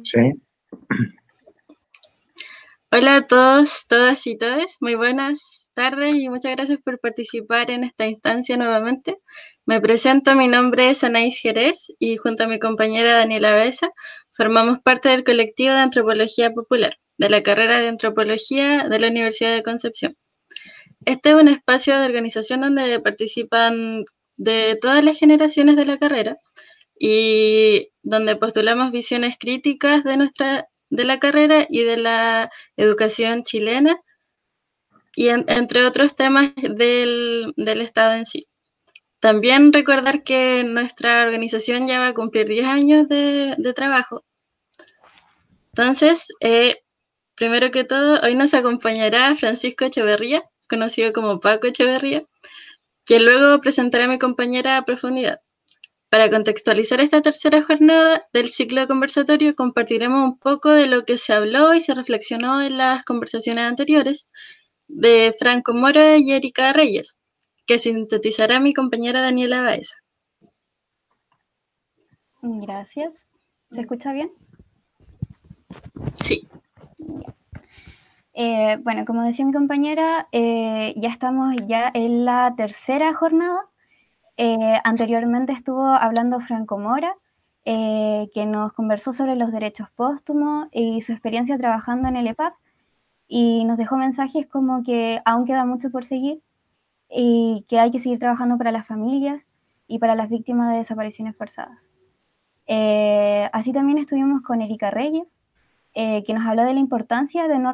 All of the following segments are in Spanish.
Sí, Hola a todos, todas y todes. Muy buenas tardes y muchas gracias por participar en esta instancia nuevamente. Me presento, mi nombre es Anaís Jerez y junto a mi compañera Daniela Besa formamos parte del colectivo de Antropología Popular de la carrera de Antropología de la Universidad de Concepción. Este es un espacio de organización donde participan de todas las generaciones de la carrera y donde postulamos visiones críticas de la carrera y de la educación chilena y entre otros temas del Estado en sí. También recordar que nuestra organización ya va a cumplir 10 años de trabajo. Entonces, primero que todo, hoy nos acompañará Francisco Echeverría, conocido como Paco Echeverría, quien luego presentará a mi compañera a profundidad. Para contextualizar esta tercera jornada del ciclo conversatorio, compartiremos un poco de lo que se habló y se reflexionó en las conversaciones anteriores de Franco Moro y Erika Reyes, que sintetizará mi compañera Daniela Baeza. Gracias. ¿Se escucha bien? Sí. Bueno, como decía mi compañera, ya estamos ya en la tercera jornada. Anteriormente estuvo hablando Franco Mora, que nos conversó sobre los derechos póstumos y su experiencia trabajando en el EPAP, y nos dejó mensajes como que aún queda mucho por seguir y que hay que seguir trabajando para las familias y para las víctimas de desapariciones forzadas. Así también estuvimos con Erika Reyes, que nos habló de la importancia de no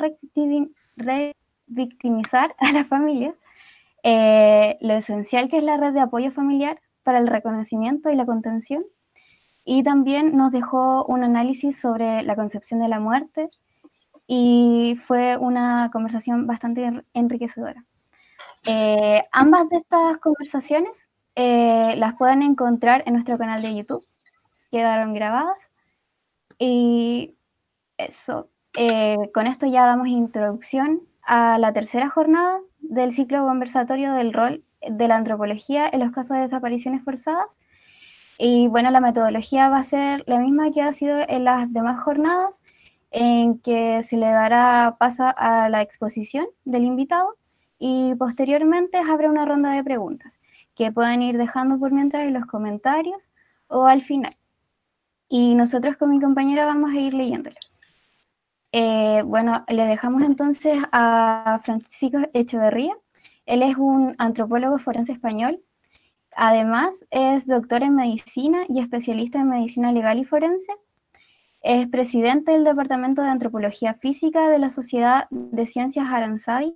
revictimizar a las familias, lo esencial que es la red de apoyo familiar para el reconocimiento y la contención, y también nos dejó un análisis sobre la concepción de la muerte, y fue una conversación bastante enriquecedora. Ambas de estas conversaciones las pueden encontrar en nuestro canal de YouTube, quedaron grabadas, y eso, con esto ya damos introducción a la tercera jornada del ciclo conversatorio del rol de la antropología en los casos de desapariciones forzadas. Y bueno, la metodología va a ser la misma que ha sido en las demás jornadas, en que se le dará paso a la exposición del invitado y posteriormente habrá una ronda de preguntas que pueden ir dejando por mientras en los comentarios o al final. Y nosotros con mi compañera vamos a ir leyéndolo. Bueno, le dejamos entonces a Francisco Echeverría. Él es un antropólogo forense español. Además, es doctor en medicina y especialista en medicina legal y forense. Es presidente del Departamento de Antropología Física de la Sociedad de Ciencias Aranzadi,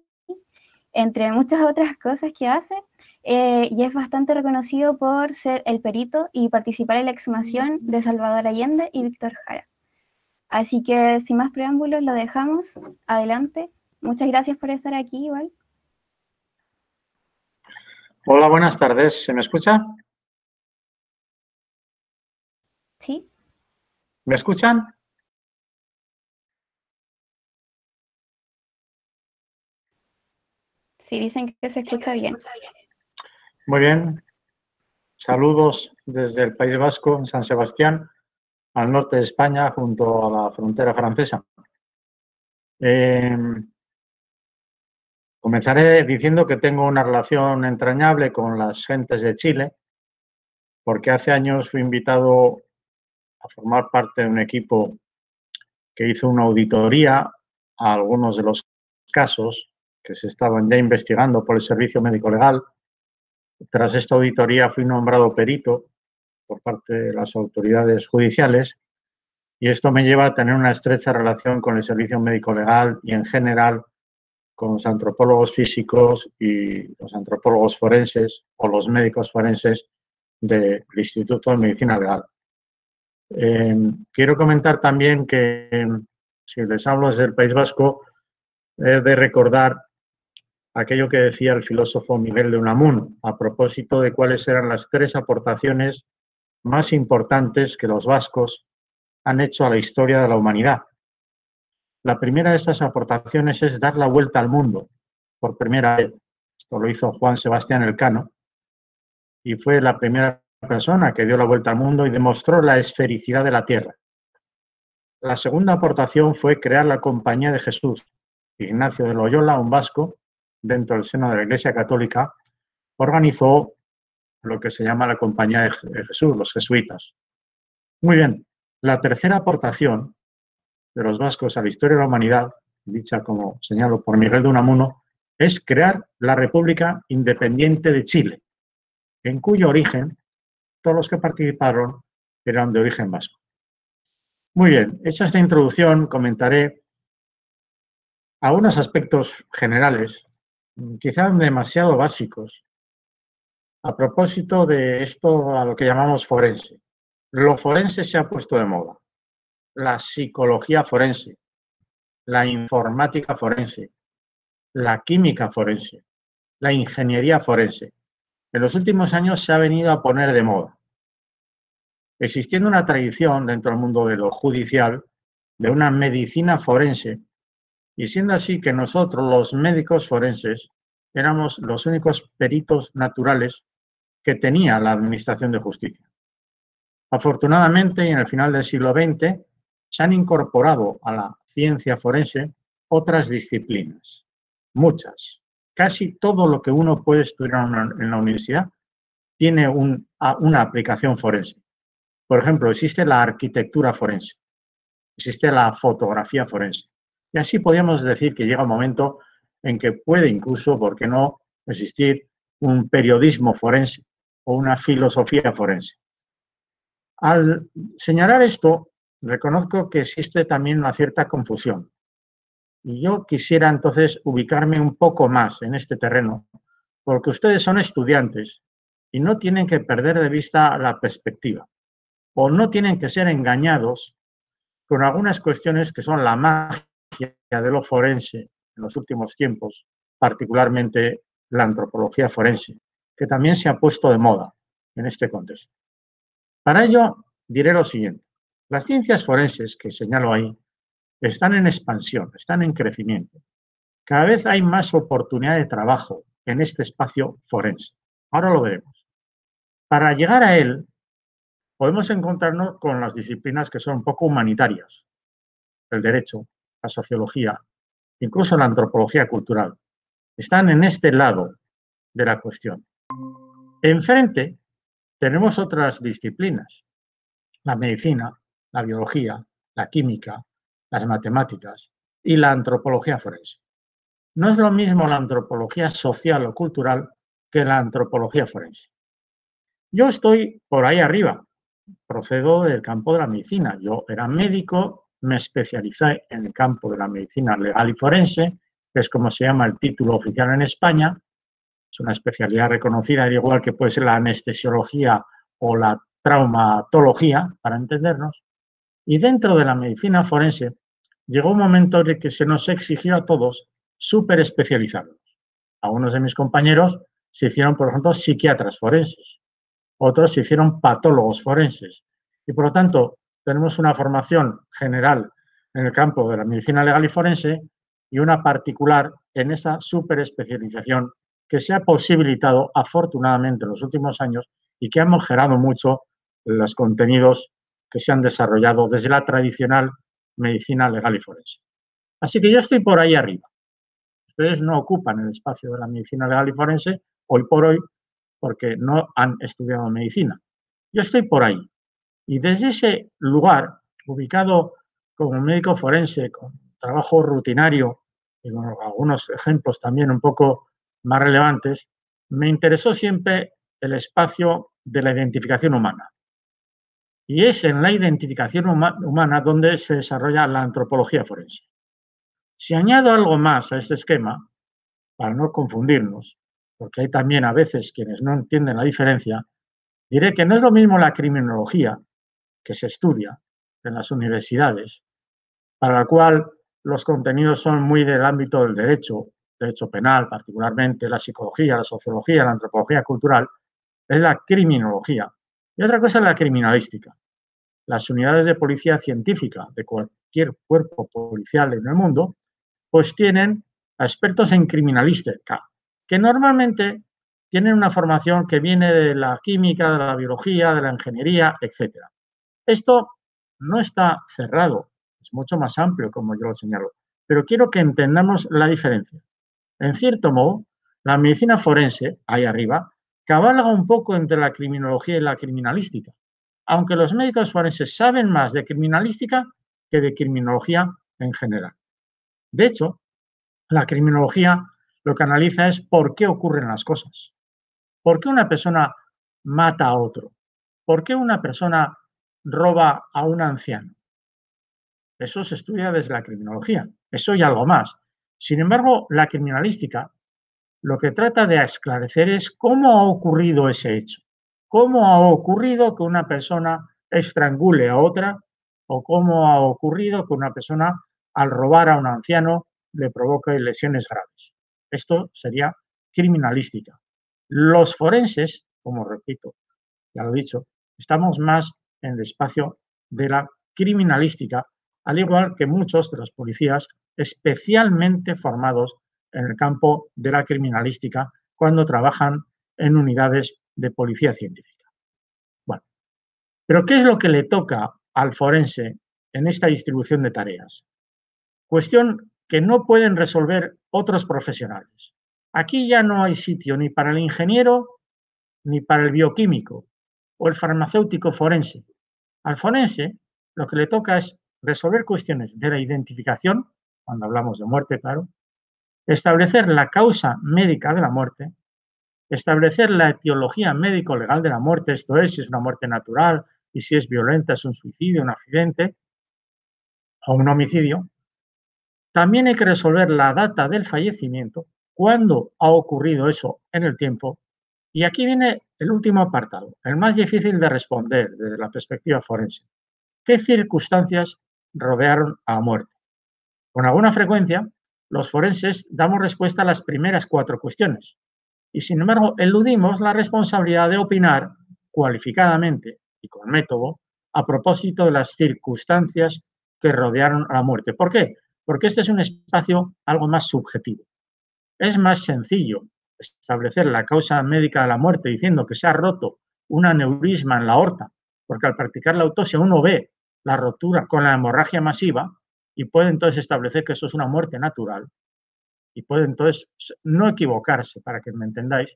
entre muchas otras cosas que hace. Y es bastante reconocido por ser el perito y participar en la exhumación de Salvador Allende y Víctor Jara. Así que sin más preámbulos lo dejamos. Adelante. Muchas gracias por estar aquí igual. hola, buenas tardes. ¿Se me escucha? ¿Sí? ¿Me escuchan? Sí, dicen que se escucha bien. Muy bien. Saludos desde el País Vasco, en San Sebastián, al norte de España, junto a la frontera francesa. Comenzaré diciendo que tengo una relación entrañable con las gentes de Chile, porque hace años fui invitado a formar parte de un equipo que hizo una auditoría a algunos de los casos que se estaban ya investigando por el Servicio Médico Legal. Tras esta auditoría fui nombrado perito por parte de las autoridades judiciales y esto me lleva a tener una estrecha relación con el Servicio Médico Legal y en general con los antropólogos físicos y los antropólogos forenses o los médicos forenses del Instituto de Medicina Legal. Quiero comentar también que si les hablo desde el País Vasco, he de recordar aquello que decía el filósofo Miguel de Unamuno a propósito de cuáles eran las tres aportaciones más importantes que los vascos han hecho a la historia de la humanidad. La primera de estas aportaciones es dar la vuelta al mundo por primera vez. Esto lo hizo Juan Sebastián Elcano y fue la primera persona que dio la vuelta al mundo y demostró la esfericidad de la Tierra. La segunda aportación fue crear la Compañía de Jesús. Ignacio de Loyola, un vasco, dentro del seno de la Iglesia Católica, organizó lo que se llama la Compañía de Jesús, los jesuitas. Muy bien, la tercera aportación de los vascos a la historia de la humanidad, dicha como señalo por Miguel de Unamuno, es crear la República Independiente de Chile, en cuyo origen todos los que participaron eran de origen vasco. Muy bien, hecha esta introducción, comentaré algunos aspectos generales, quizás demasiado básicos, a propósito de esto a lo que llamamos forense. Lo forense se ha puesto de moda. La psicología forense, la informática forense, la química forense, la ingeniería forense. En los últimos años se ha venido a poner de moda, existiendo una tradición dentro del mundo de lo judicial de una medicina forense, y siendo así que nosotros, los médicos forenses, éramos los únicos peritos naturales que tenía la Administración de Justicia. Afortunadamente, y en el final del siglo XX, se han incorporado a la ciencia forense otras disciplinas, muchas. Casi todo lo que uno puede estudiar en la universidad tiene una aplicación forense. Por ejemplo, existe la arquitectura forense, existe la fotografía forense. Y así podríamos decir que llega un momento en que puede incluso, ¿por qué no?, existir un periodismo forense o una filosofía forense. Al señalar esto, reconozco que existe también una cierta confusión. Y yo quisiera entonces ubicarme un poco más en este terreno, porque ustedes son estudiantes y no tienen que perder de vista la perspectiva, o no tienen que ser engañados con algunas cuestiones que son la magia de lo forense en los últimos tiempos, particularmente la antropología forense, que también se ha puesto de moda en este contexto. Para ello, diré lo siguiente. Las ciencias forenses que señalo ahí están en expansión, están en crecimiento. Cada vez hay más oportunidad de trabajo en este espacio forense. Ahora lo veremos. Para llegar a él, podemos encontrarnos con las disciplinas que son un poco humanitarias, el derecho, la sociología, incluso la antropología cultural. Están en este lado de la cuestión. Enfrente tenemos otras disciplinas, la medicina, la biología, la química, las matemáticas y la antropología forense. No es lo mismo la antropología social o cultural que la antropología forense. Yo estoy por ahí arriba, procedo del campo de la medicina. Yo era médico, me especialicé en el campo de la medicina legal y forense, que es como se llama el título oficial en España. Es una especialidad reconocida, al igual que puede ser la anestesiología o la traumatología, para entendernos. Y dentro de la medicina forense llegó un momento en el que se nos exigió a todos súper especializarnos. Algunos de mis compañeros se hicieron, por ejemplo, psiquiatras forenses. Otros se hicieron patólogos forenses. Y, por lo tanto, tenemos una formación general en el campo de la medicina legal y forense y una particular en esa superespecialización que se ha posibilitado afortunadamente en los últimos años y que ha mejorado mucho los contenidos que se han desarrollado desde la tradicional medicina legal y forense. Así que yo estoy por ahí arriba. Ustedes no ocupan el espacio de la medicina legal y forense hoy por hoy porque no han estudiado medicina. Yo estoy por ahí. Y desde ese lugar, ubicado como médico forense, con trabajo rutinario y con algunos ejemplos también un poco más relevantes, me interesó siempre el espacio de la identificación humana. Y es en la identificación humana donde se desarrolla la antropología forense. Si añado algo más a este esquema, para no confundirnos, porque hay también a veces quienes no entienden la diferencia, diré que no es lo mismo la criminología, que se estudia en las universidades, para la cual los contenidos son muy del ámbito del derecho penal, particularmente la psicología, la sociología, la antropología cultural, es la criminología. Y otra cosa es la criminalística. Las unidades de policía científica de cualquier cuerpo policial en el mundo, pues tienen a expertos en criminalística, que normalmente tienen una formación que viene de la química, de la biología, de la ingeniería, etc. Esto no está cerrado, es mucho más amplio, como yo lo señalo. Pero quiero que entendamos la diferencia. En cierto modo, la medicina forense, ahí arriba, cabalga un poco entre la criminología y la criminalística, aunque los médicos forenses saben más de criminalística que de criminología en general. De hecho, la criminología lo que analiza es por qué ocurren las cosas. ¿Por qué una persona mata a otro? ¿Por qué una persona roba a un anciano? Eso se estudia desde la criminología, eso y algo más. Sin embargo, la criminalística lo que trata de esclarecer es cómo ha ocurrido ese hecho. ¿Cómo ha ocurrido que una persona estrangule a otra? ¿O cómo ha ocurrido que una persona, al robar a un anciano, le provoque lesiones graves? Esto sería criminalística. Los forenses, como repito, ya lo he dicho, estamos más en el espacio de la criminalística, al igual que muchos de los policías especialmente formados en el campo de la criminalística cuando trabajan en unidades de policía científica. Bueno, pero ¿qué es lo que le toca al forense en esta distribución de tareas? Cuestión que no pueden resolver otros profesionales. Aquí ya no hay sitio ni para el ingeniero ni para el bioquímico o el farmacéutico forense. Al forense lo que le toca es resolver cuestiones de la identificación, cuando hablamos de muerte, claro, establecer la causa médica de la muerte, establecer la etiología médico-legal de la muerte, esto es, si es una muerte natural y si es violenta, es un suicidio, un accidente o un homicidio. También hay que resolver la data del fallecimiento, cuándo ha ocurrido eso en el tiempo. Y aquí viene el último apartado, el más difícil de responder desde la perspectiva forense. ¿Qué circunstancias rodearon a la muerte? Con alguna frecuencia, los forenses damos respuesta a las primeras 4 cuestiones y, sin embargo, eludimos la responsabilidad de opinar cualificadamente y con método a propósito de las circunstancias que rodearon a la muerte. ¿Por qué? Porque este es un espacio algo más subjetivo. Es más sencillo establecer la causa médica de la muerte diciendo que se ha roto un aneurisma en la aorta, porque al practicar la autopsia uno ve la rotura con la hemorragia masiva y puede entonces establecer que eso es una muerte natural y puede entonces no equivocarse, para que me entendáis.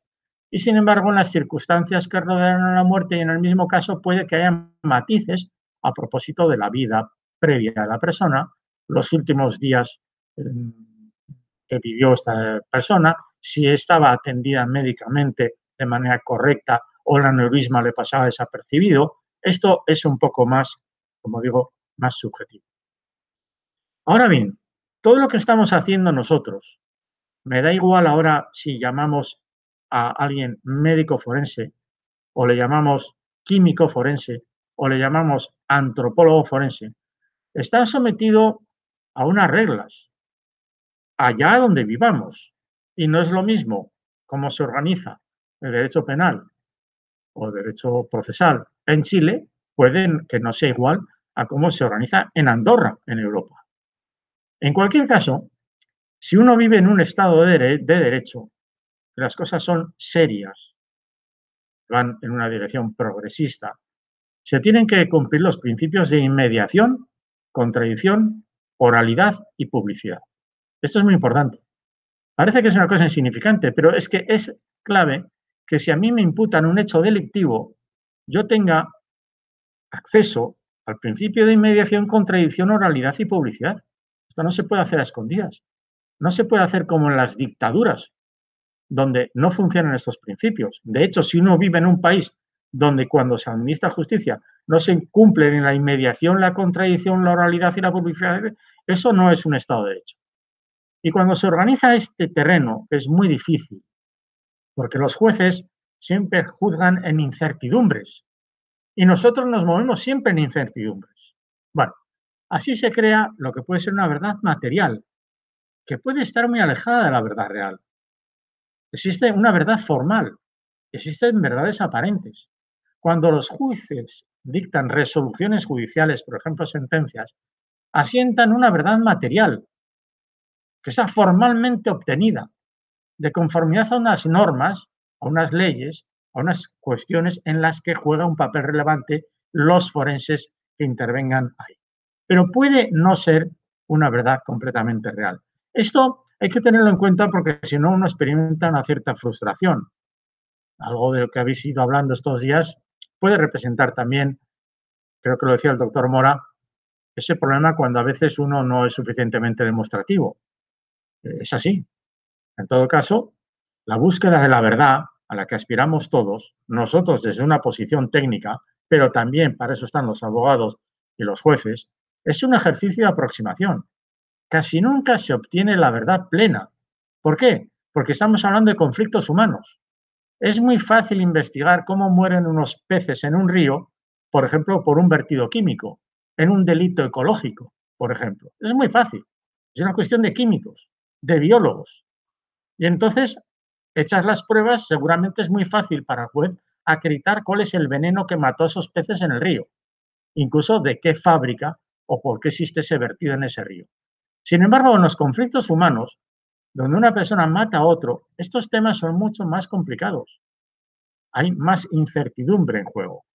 Y sin embargo, en las circunstancias que rodean a la muerte y en el mismo caso puede que haya matices a propósito de la vida previa de la persona, los últimos días que vivió esta persona, si estaba atendida médicamente de manera correcta o el aneurisma le pasaba desapercibido. Esto es un poco más, como digo, más subjetivo. Ahora bien, todo lo que estamos haciendo nosotros, me da igual ahora si llamamos a alguien médico forense o le llamamos químico forense o le llamamos antropólogo forense, está sometido a unas reglas allá donde vivamos. Y no es lo mismo cómo se organiza el derecho penal o el derecho procesal en Chile, puede que no sea igual a cómo se organiza en Andorra, en Europa. En cualquier caso, si uno vive en un estado de derecho, las cosas son serias, van en una dirección progresista, se tienen que cumplir los principios de inmediación, contradicción, oralidad y publicidad. Esto es muy importante. Parece que es una cosa insignificante, pero es que es clave que si a mí me imputan un hecho delictivo, yo tenga acceso al principio de inmediación, contradicción, oralidad y publicidad. Esto no se puede hacer a escondidas. No se puede hacer como en las dictaduras, donde no funcionan estos principios. De hecho, si uno vive en un país donde cuando se administra justicia no se cumple ni la inmediación, la contradicción, la oralidad y la publicidad, eso no es un Estado de Derecho. Y cuando se organiza este terreno, es muy difícil, porque los jueces siempre juzgan en incertidumbres y nosotros nos movemos siempre en incertidumbres. Bueno, así se crea lo que puede ser una verdad material, que puede estar muy alejada de la verdad real. Existe una verdad formal, existen verdades aparentes. Cuando los jueces dictan resoluciones judiciales, por ejemplo, sentencias, asientan una verdad material, que está formalmente obtenida, de conformidad a unas normas, a unas leyes, a unas cuestiones en las que juega un papel relevante los forenses que intervengan ahí. pero puede no ser una verdad completamente real. Esto hay que tenerlo en cuenta porque si no uno experimenta una cierta frustración. Algo de lo que habéis ido hablando estos días puede representar también, creo que lo decía el doctor Mora, ese problema cuando a veces uno no es suficientemente demostrativo. Es así. En todo caso, la búsqueda de la verdad a la que aspiramos todos, nosotros desde una posición técnica, pero también para eso están los abogados y los jueces, es un ejercicio de aproximación. Casi nunca se obtiene la verdad plena. ¿Por qué? Porque estamos hablando de conflictos humanos. Es muy fácil investigar cómo mueren unos peces en un río, por ejemplo, por un vertido químico, en un delito ecológico, por ejemplo. Es muy fácil. Es una cuestión de químicos, de biólogos. Y entonces, hechas las pruebas, seguramente es muy fácil para el juez acreditar cuál es el veneno que mató a esos peces en el río, incluso de qué fábrica o por qué existe ese vertido en ese río. Sin embargo, en los conflictos humanos, donde una persona mata a otro, estos temas son mucho más complicados. Hay más incertidumbre en juego.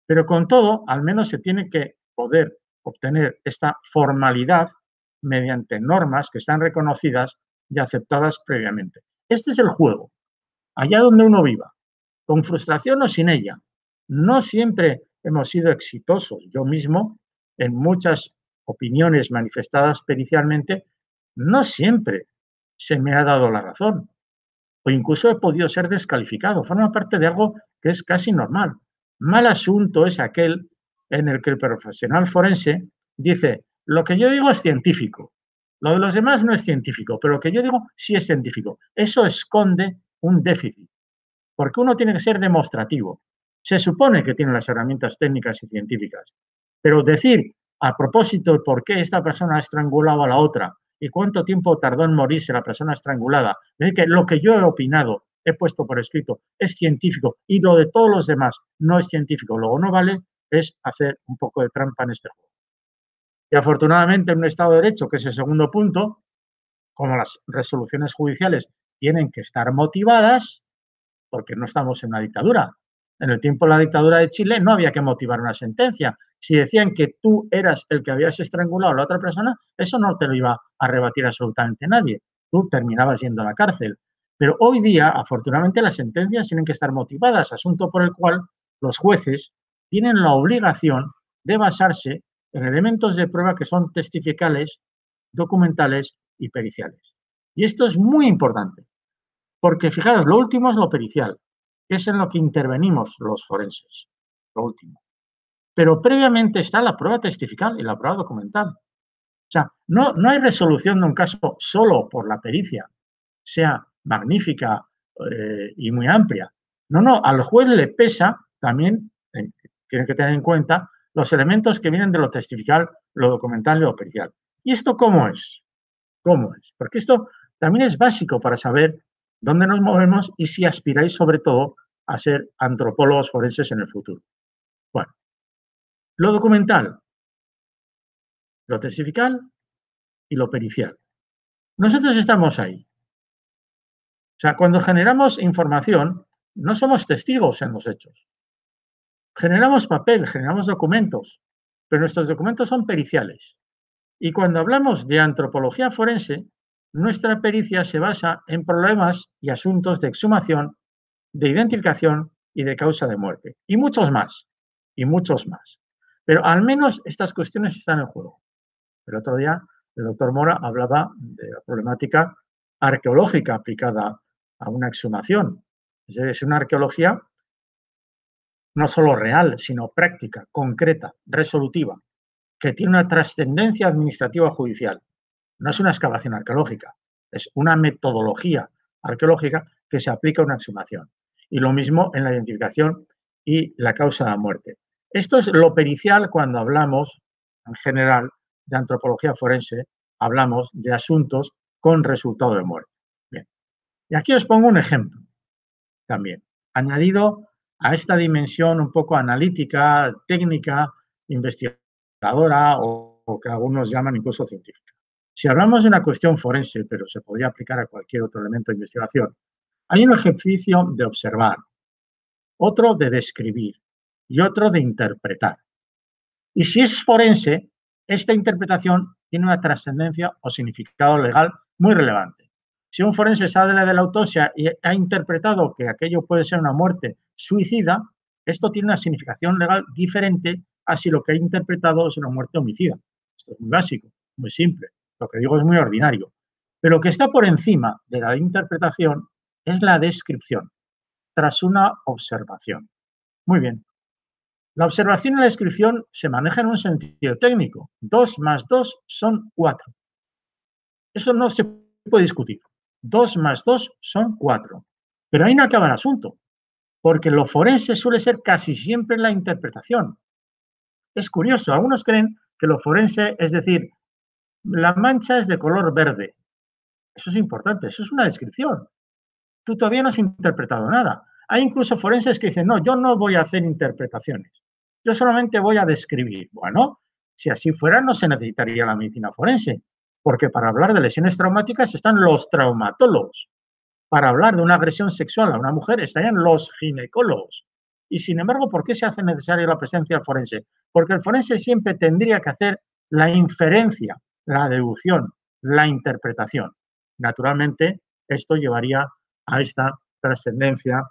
Pero con todo, al menos se tiene que poder obtener esta formalidad mediante normas que están reconocidas y aceptadas previamente. Este es el juego, allá donde uno viva, con frustración o sin ella. No siempre hemos sido exitosos. Yo mismo, en muchas opiniones manifestadas pericialmente, no siempre se me ha dado la razón o incluso he podido ser descalificado. Forma parte de algo que es casi normal. Mal asunto es aquel en el que el profesional forense dice, lo que yo digo es científico, lo de los demás no es científico, pero lo que yo digo sí es científico. Eso esconde un déficit, porque uno tiene que ser demostrativo. Se supone que tiene las herramientas técnicas y científicas, pero decir a propósito de por qué esta persona ha estrangulado a la otra y cuánto tiempo tardó en morirse la persona estrangulada, decir que lo que yo he opinado, he puesto por escrito, es científico y lo de todos los demás no es científico, luego no vale, es hacer un poco de trampa en este juego. Y afortunadamente en un Estado de Derecho, que es el segundo punto, como las resoluciones judiciales tienen que estar motivadas, porque no estamos en una dictadura. En el tiempo de la dictadura de Chile no había que motivar una sentencia. Si decían que tú eras el que habías estrangulado a la otra persona, eso no te lo iba a rebatir absolutamente nadie. Tú terminabas yendo a la cárcel. Pero hoy día, afortunadamente, las sentencias tienen que estar motivadas, asunto por el cual los jueces tienen la obligación de basarse en elementos de prueba que son testificales, documentales y periciales. Y esto es muy importante. Porque fijaros, lo último es lo pericial, que es en lo que intervenimos los forenses, lo último. Pero previamente está la prueba testifical y la prueba documental. O sea, no hay resolución de un caso solo por la pericia, sea magnífica y muy amplia. No, al juez le pesa también, tiene que tener en cuenta los elementos que vienen de lo testifical, lo documental y lo pericial. ¿Y esto cómo es? ¿Cómo es? Porque esto también es básico para saber dónde nos movemos y si aspiráis sobre todo a ser antropólogos forenses en el futuro. Bueno, lo documental, lo testifical y lo pericial. Nosotros estamos ahí. O sea, cuando generamos información, no somos testigos en los hechos. Generamos papel, generamos documentos, pero nuestros documentos son periciales. Y cuando hablamos de antropología forense, nuestra pericia se basa en problemas y asuntos de exhumación, de identificación y de causa de muerte. Y muchos más. Y muchos más. Pero al menos estas cuestiones están en juego. El otro día el doctor Mora hablaba de la problemática arqueológica aplicada a una exhumación. Es una arqueología no solo real, sino práctica, concreta, resolutiva, que tiene una trascendencia administrativa judicial. No es una excavación arqueológica, es una metodología arqueológica que se aplica a una exhumación. Y lo mismo en la identificación y la causa de la muerte. Esto es lo pericial cuando hablamos, en general, de antropología forense, hablamos de asuntos con resultado de muerte. Bien. Y aquí os pongo un ejemplo también, añadido a esta dimensión un poco analítica, técnica, investigadora o que algunos llaman incluso científica. Si hablamos de una cuestión forense, pero se podría aplicar a cualquier otro elemento de investigación, hay un ejercicio de observar, otro de describir y otro de interpretar. Y si es forense, esta interpretación tiene una trascendencia o significado legal muy relevante. Si un forense sale de la autopsia y ha interpretado que aquello puede ser una muerte suicida, esto tiene una significación legal diferente a si lo que ha interpretado es una muerte homicida. Esto es muy básico, muy simple. Lo que digo es muy ordinario. Pero lo que está por encima de la interpretación es la descripción, tras una observación. Muy bien. La observación y la descripción se manejan en un sentido técnico. 2 más 2 son 4. Eso no se puede discutir. 2 más 2 son 4. Pero ahí no acaba el asunto, porque lo forense suele ser casi siempre la interpretación. Es curioso, algunos creen que lo forense, es decir, la mancha es de color verde. Eso es importante, eso es una descripción. Tú todavía no has interpretado nada. Hay incluso forenses que dicen, no, yo no voy a hacer interpretaciones. Yo solamente voy a describir. Bueno, si así fuera, no se necesitaría la medicina forense, porque para hablar de lesiones traumáticas están los traumatólogos. Para hablar de una agresión sexual a una mujer estarían los ginecólogos. Y sin embargo, ¿por qué se hace necesaria la presencia del forense? Porque el forense siempre tendría que hacer la inferencia, la deducción, la interpretación. Naturalmente, esto llevaría a esta trascendencia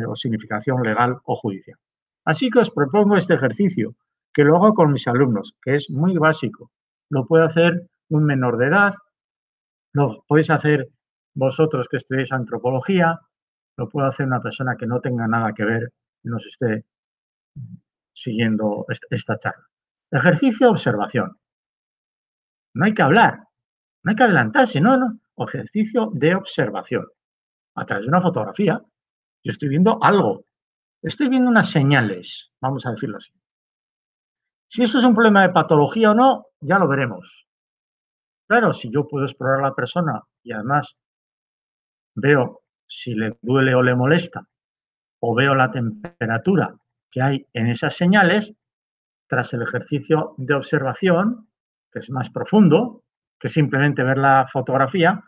o significación legal o judicial. Así que os propongo este ejercicio, que lo hago con mis alumnos, que es muy básico. Lo puede hacer un menor de edad, lo podéis hacer vosotros que estudiáis antropología, lo puede hacer una persona que no tenga nada que ver y nos esté siguiendo esta charla. Ejercicio de observación. No hay que hablar, no hay que adelantarse, no. Ejercicio de observación. A través de una fotografía, yo estoy viendo algo, estoy viendo unas señales, vamos a decirlo así. Si eso es un problema de patología o no, ya lo veremos. Claro, si yo puedo explorar a la persona y además veo si le duele o le molesta, o veo la temperatura que hay en esas señales, tras el ejercicio de observación, que es más profundo que simplemente ver la fotografía,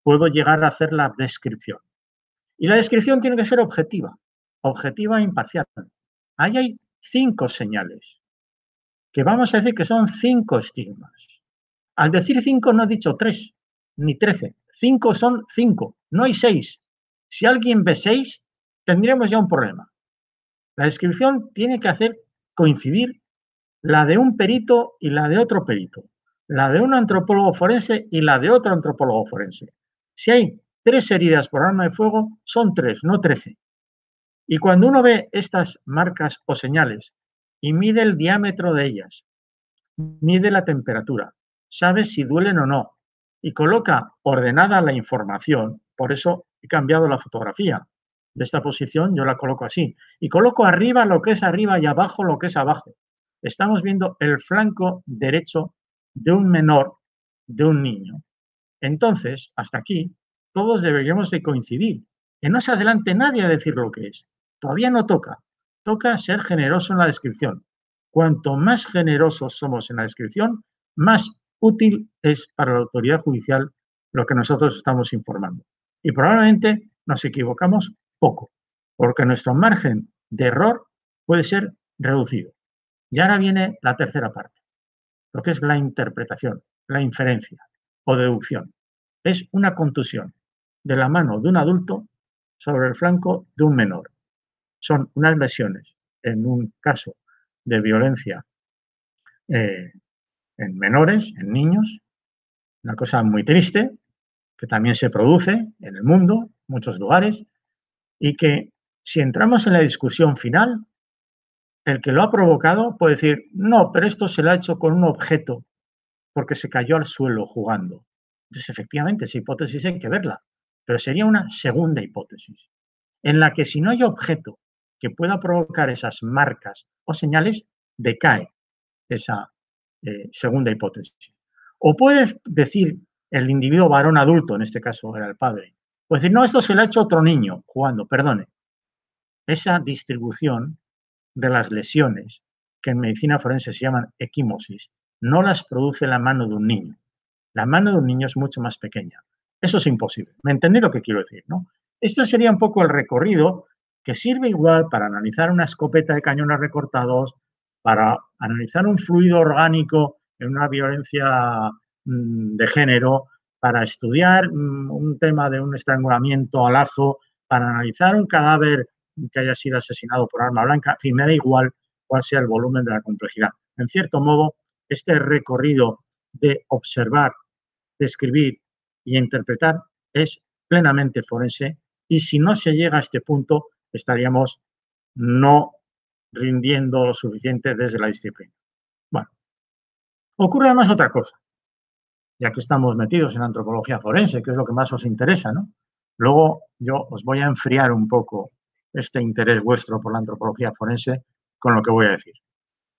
puedo llegar a hacer la descripción. Y la descripción tiene que ser objetiva e imparcial. Ahí hay 5 señales, que vamos a decir que son 5 estigmas. Al decir 5 no he dicho 3, ni 13. 5 son 5, no hay 6. Si alguien ve 6, tendríamos ya un problema. La descripción tiene que hacer coincidir la de un perito y la de otro perito, la de un antropólogo forense y la de otro antropólogo forense. Si hay 3 heridas por arma de fuego, son 3, no 13. Y cuando uno ve estas marcas o señales y mide el diámetro de ellas, mide la temperatura, sabe si duelen o no, y coloca ordenada la información, por eso he cambiado la fotografía. De esta posición yo la coloco así, y coloco arriba lo que es arriba y abajo lo que es abajo. Estamos viendo el flanco derecho de un menor, de un niño. Entonces, hasta aquí, todos deberíamos de coincidir. Que no se adelante nadie a decir lo que es. Todavía no toca. Toca ser generoso en la descripción. Cuanto más generosos somos en la descripción, más útil es para la autoridad judicial lo que nosotros estamos informando. Y probablemente nos equivocamos poco, porque nuestro margen de error puede ser reducido. Y ahora viene la tercera parte, lo que es la interpretación, la inferencia o deducción. Es una contusión de la mano de un adulto sobre el flanco de un menor. Son unas lesiones, en un caso de violencia en menores, en niños, una cosa muy triste, que también se produce en el mundo, en muchos lugares, y que si entramos en la discusión final, el que lo ha provocado puede decir, no, pero esto se lo ha hecho con un objeto porque se cayó al suelo jugando. Entonces, efectivamente, esa hipótesis hay que verla, pero sería una segunda hipótesis, en la que si no hay objeto que pueda provocar esas marcas o señales, decae esa segunda hipótesis. O puede decir el individuo varón adulto, en este caso era el padre, puede decir, no, esto se lo ha hecho otro niño jugando, perdone. Esa distribución de las lesiones, que en medicina forense se llaman equimosis, no las produce la mano de un niño. La mano de un niño es mucho más pequeña. Eso es imposible. ¿Me entendéis lo que quiero decir, no? Este sería un poco el recorrido que sirve igual para analizar una escopeta de cañones recortados, para analizar un fluido orgánico en una violencia de género, para estudiar un tema de un estrangulamiento a lazo, para analizar un cadáver que haya sido asesinado por arma blanca, en fin, me da igual cuál sea el volumen de la complejidad. En cierto modo, este recorrido de observar, describir y interpretar es plenamente forense, y si no se llega a este punto, estaríamos no rindiendo lo suficiente desde la disciplina. Bueno, ocurre además otra cosa, ya que estamos metidos en antropología forense, que es lo que más os interesa, ¿no? Luego yo os voy a enfriar un poco este interés vuestro por la antropología forense con lo que voy a decir.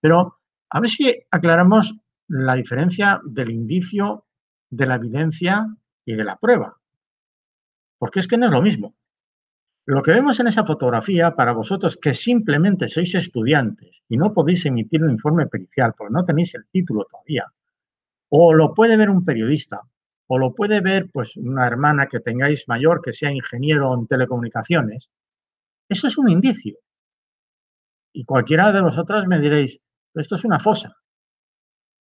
Pero a ver si aclaramos la diferencia del indicio, de la evidencia y de la prueba. Porque es que no es lo mismo. Lo que vemos en esa fotografía, para vosotros que simplemente sois estudiantes y no podéis emitir un informe pericial porque no tenéis el título todavía, o lo puede ver un periodista, o lo puede ver pues una hermana que tengáis mayor que sea ingeniero en telecomunicaciones, eso es un indicio. Y cualquiera de vosotras me diréis, esto es una fosa,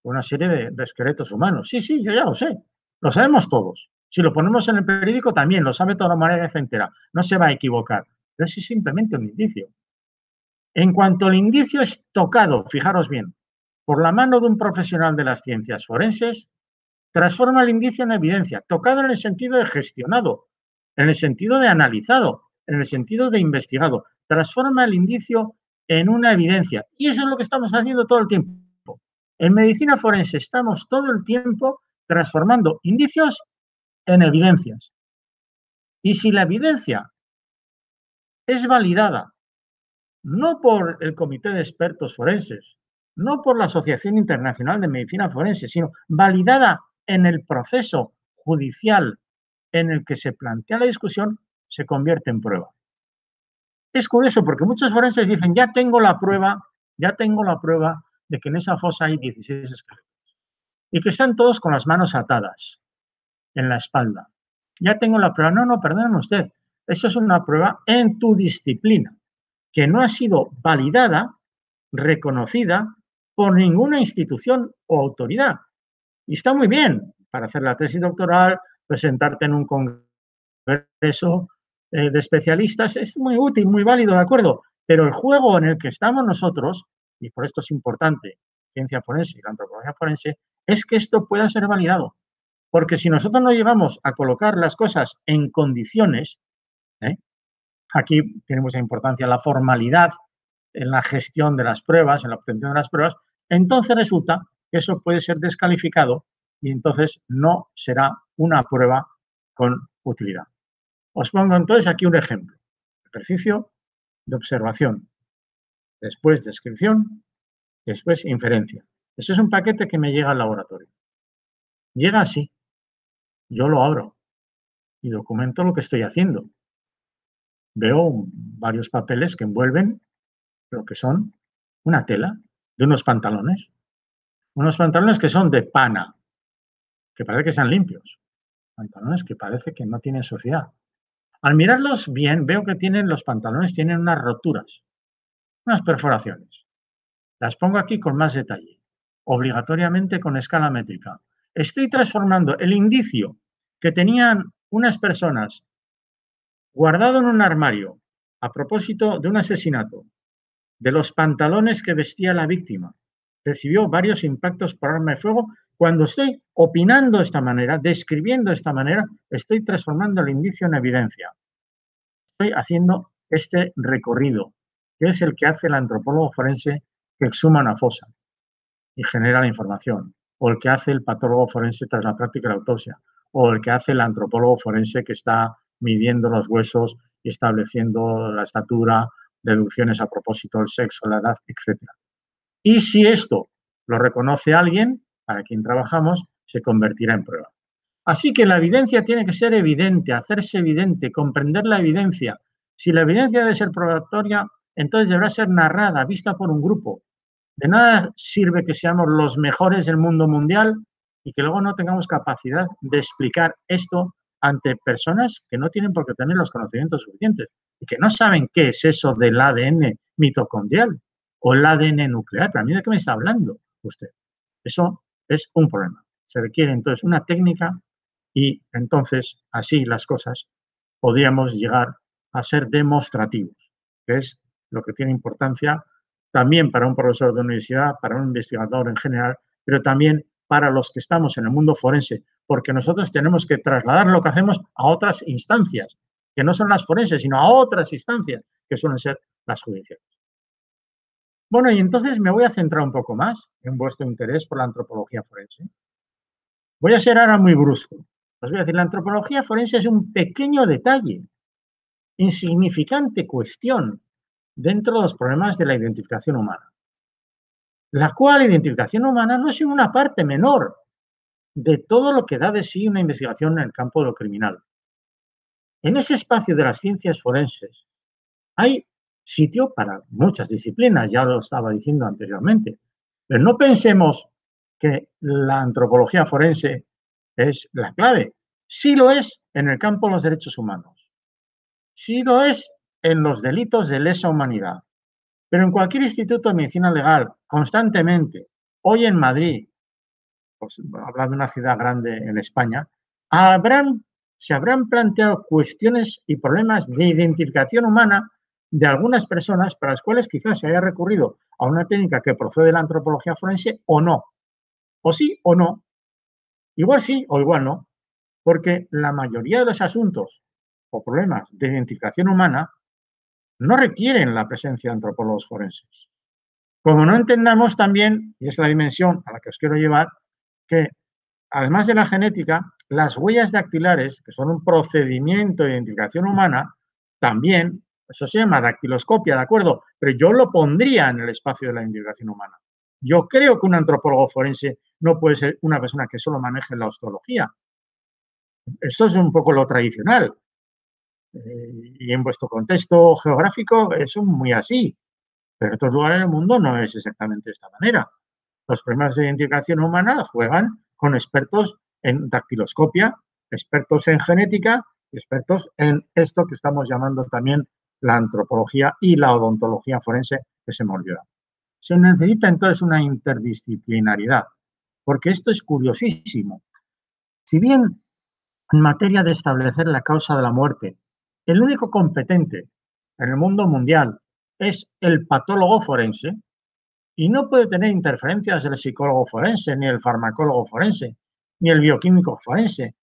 una serie de esqueletos humanos. Sí, sí, yo ya lo sé, lo sabemos todos. Si lo ponemos en el periódico también, lo sabe toda la humanidad entera, no se va a equivocar. Pero es simplemente un indicio. En cuanto el indicio es tocado, fijaros bien, por la mano de un profesional de las ciencias forenses, transforma el indicio en evidencia, tocado en el sentido de gestionado, en el sentido de analizado, en el sentido de investigado. Transforma el indicio en una evidencia. Y eso es lo que estamos haciendo todo el tiempo. En medicina forense estamos todo el tiempo transformando indicios en evidencias. Y si la evidencia es validada no por el Comité de Expertos Forenses, no por la Asociación Internacional de Medicina Forense, sino validada en el proceso judicial en el que se plantea la discusión, se convierte en prueba. Es curioso porque muchos forenses dicen, ya tengo la prueba de que en esa fosa hay 16 esqueletos y que están todos con las manos atadas en la espalda. Ya tengo la prueba. No, perdóneme usted, eso es una prueba en tu disciplina, que no ha sido validada, reconocida por ninguna institución o autoridad. Y está muy bien para hacer la tesis doctoral, presentarte en un congreso de especialistas, es muy útil, muy válido, de acuerdo, pero el juego en el que estamos nosotros, y por esto es importante ciencia forense y la antropología forense, es que esto pueda ser validado. Porque si nosotros no llevamos a colocar las cosas en condiciones, aquí tiene mucha importancia la formalidad en la gestión de las pruebas, en la obtención de las pruebas, entonces resulta que eso puede ser descalificado y entonces no será una prueba con utilidad. Os pongo entonces aquí un ejemplo. Ejercicio de observación, después descripción, después inferencia. Ese es un paquete que me llega al laboratorio. Llega así. Yo lo abro y documento lo que estoy haciendo. Veo varios papeles que envuelven lo que son una tela de unos pantalones que son de pana, que parece que sean limpios, pantalones que parece que no tienen suciedad. Al mirarlos bien, veo que los pantalones tienen unas roturas, unas perforaciones. Las pongo aquí con más detalle, obligatoriamente con escala métrica. Estoy transformando el indicio que tenían unas personas guardado en un armario a propósito de un asesinato, de los pantalones que vestía la víctima. Recibió varios impactos por arma de fuego. Cuando estoy opinando de esta manera, describiendo de esta manera, estoy transformando el indicio en evidencia. Estoy haciendo este recorrido, que es el que hace el antropólogo forense que exhuma una fosa y genera la información, o el que hace el patólogo forense tras la práctica de la autopsia, o el que hace el antropólogo forense que está midiendo los huesos y estableciendo la estatura, deducciones a propósito del sexo, la edad, etc. Y si esto lo reconoce alguien, para quien trabajamos, se convertirá en prueba. Así que la evidencia tiene que ser evidente, hacerse evidente, comprender la evidencia. Si la evidencia debe ser probatoria, entonces deberá ser narrada, vista por un grupo. De nada sirve que seamos los mejores del mundo mundial y que luego no tengamos capacidad de explicar esto ante personas que no tienen por qué tener los conocimientos suficientes y que no saben qué es eso del ADN mitocondrial o el ADN nuclear. ¿Para mí de qué me está hablando usted? Eso es un problema. Se requiere entonces una técnica y entonces así las cosas podríamos llegar a ser demostrativos, que es lo que tiene importancia también para un profesor de universidad, para un investigador en general, pero también para los que estamos en el mundo forense, porque nosotros tenemos que trasladar lo que hacemos a otras instancias, que no son las forenses, sino a otras instancias, que suelen ser las judiciales. Bueno, y entonces me voy a centrar un poco más en vuestro interés por la antropología forense. Voy a ser ahora muy brusco. Os voy a decir, la antropología forense es un pequeño detalle, insignificante cuestión dentro de los problemas de la identificación humana, la cual identificación humana no es una parte menor de todo lo que da de sí una investigación en el campo de lo criminal. En ese espacio de las ciencias forenses hay sitio para muchas disciplinas, ya lo estaba diciendo anteriormente, pero no pensemos que la antropología forense es la clave. Sí lo es en el campo de los derechos humanos, sí lo es en los delitos de lesa humanidad, pero en cualquier instituto de medicina legal, constantemente, hoy en Madrid, pues, hablar de una ciudad grande en España, se habrán planteado cuestiones y problemas de identificación humana de algunas personas para las cuales quizás se haya recurrido a una técnica que procede de la antropología forense o no, o sí o no, igual sí o igual no, porque la mayoría de los asuntos o problemas de identificación humana no requieren la presencia de antropólogos forenses. Como no entendamos también, y es la dimensión a la que os quiero llevar, que además de la genética, las huellas dactilares, que son un procedimiento de identificación humana, también, eso se llama dactiloscopia, ¿de acuerdo? Pero yo lo pondría en el espacio de la identificación humana. Yo creo que un antropólogo forense no puede ser una persona que solo maneje la osteología. Eso es un poco lo tradicional. Y en vuestro contexto geográfico es muy así. Pero en otros lugares del mundo no es exactamente de esta manera. Los problemas de identificación humana juegan con expertos en dactiloscopia, expertos en genética, expertos en esto que estamos llamando también la antropología y la odontología forense, que se me olvidó. Se necesita entonces una interdisciplinaridad, porque esto es curiosísimo. Si bien en materia de establecer la causa de la muerte, el único competente en el mundo mundial es el patólogo forense, y no puede tener interferencias el psicólogo forense, ni el farmacólogo forense, ni el bioquímico forense,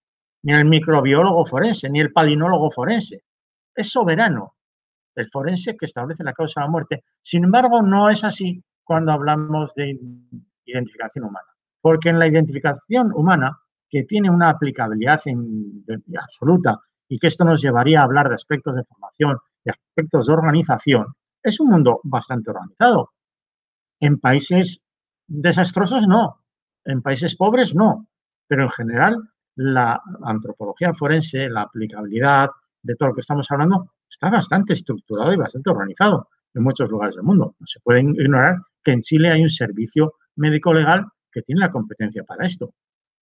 ni el microbiólogo forense, ni el palinólogo forense. Es soberano el forense que establece la causa de la muerte. Sin embargo, no es así cuando hablamos de identificación humana, porque en la identificación humana, que tiene una aplicabilidad absoluta y que esto nos llevaría a hablar de aspectos de formación, de aspectos de organización, es un mundo bastante organizado. En países desastrosos no, en países pobres no, pero en general la antropología forense, la aplicabilidad de todo lo que estamos hablando, está bastante estructurado y bastante organizado en muchos lugares del mundo. No se puede ignorar que en Chile hay un servicio médico legal que tiene la competencia para esto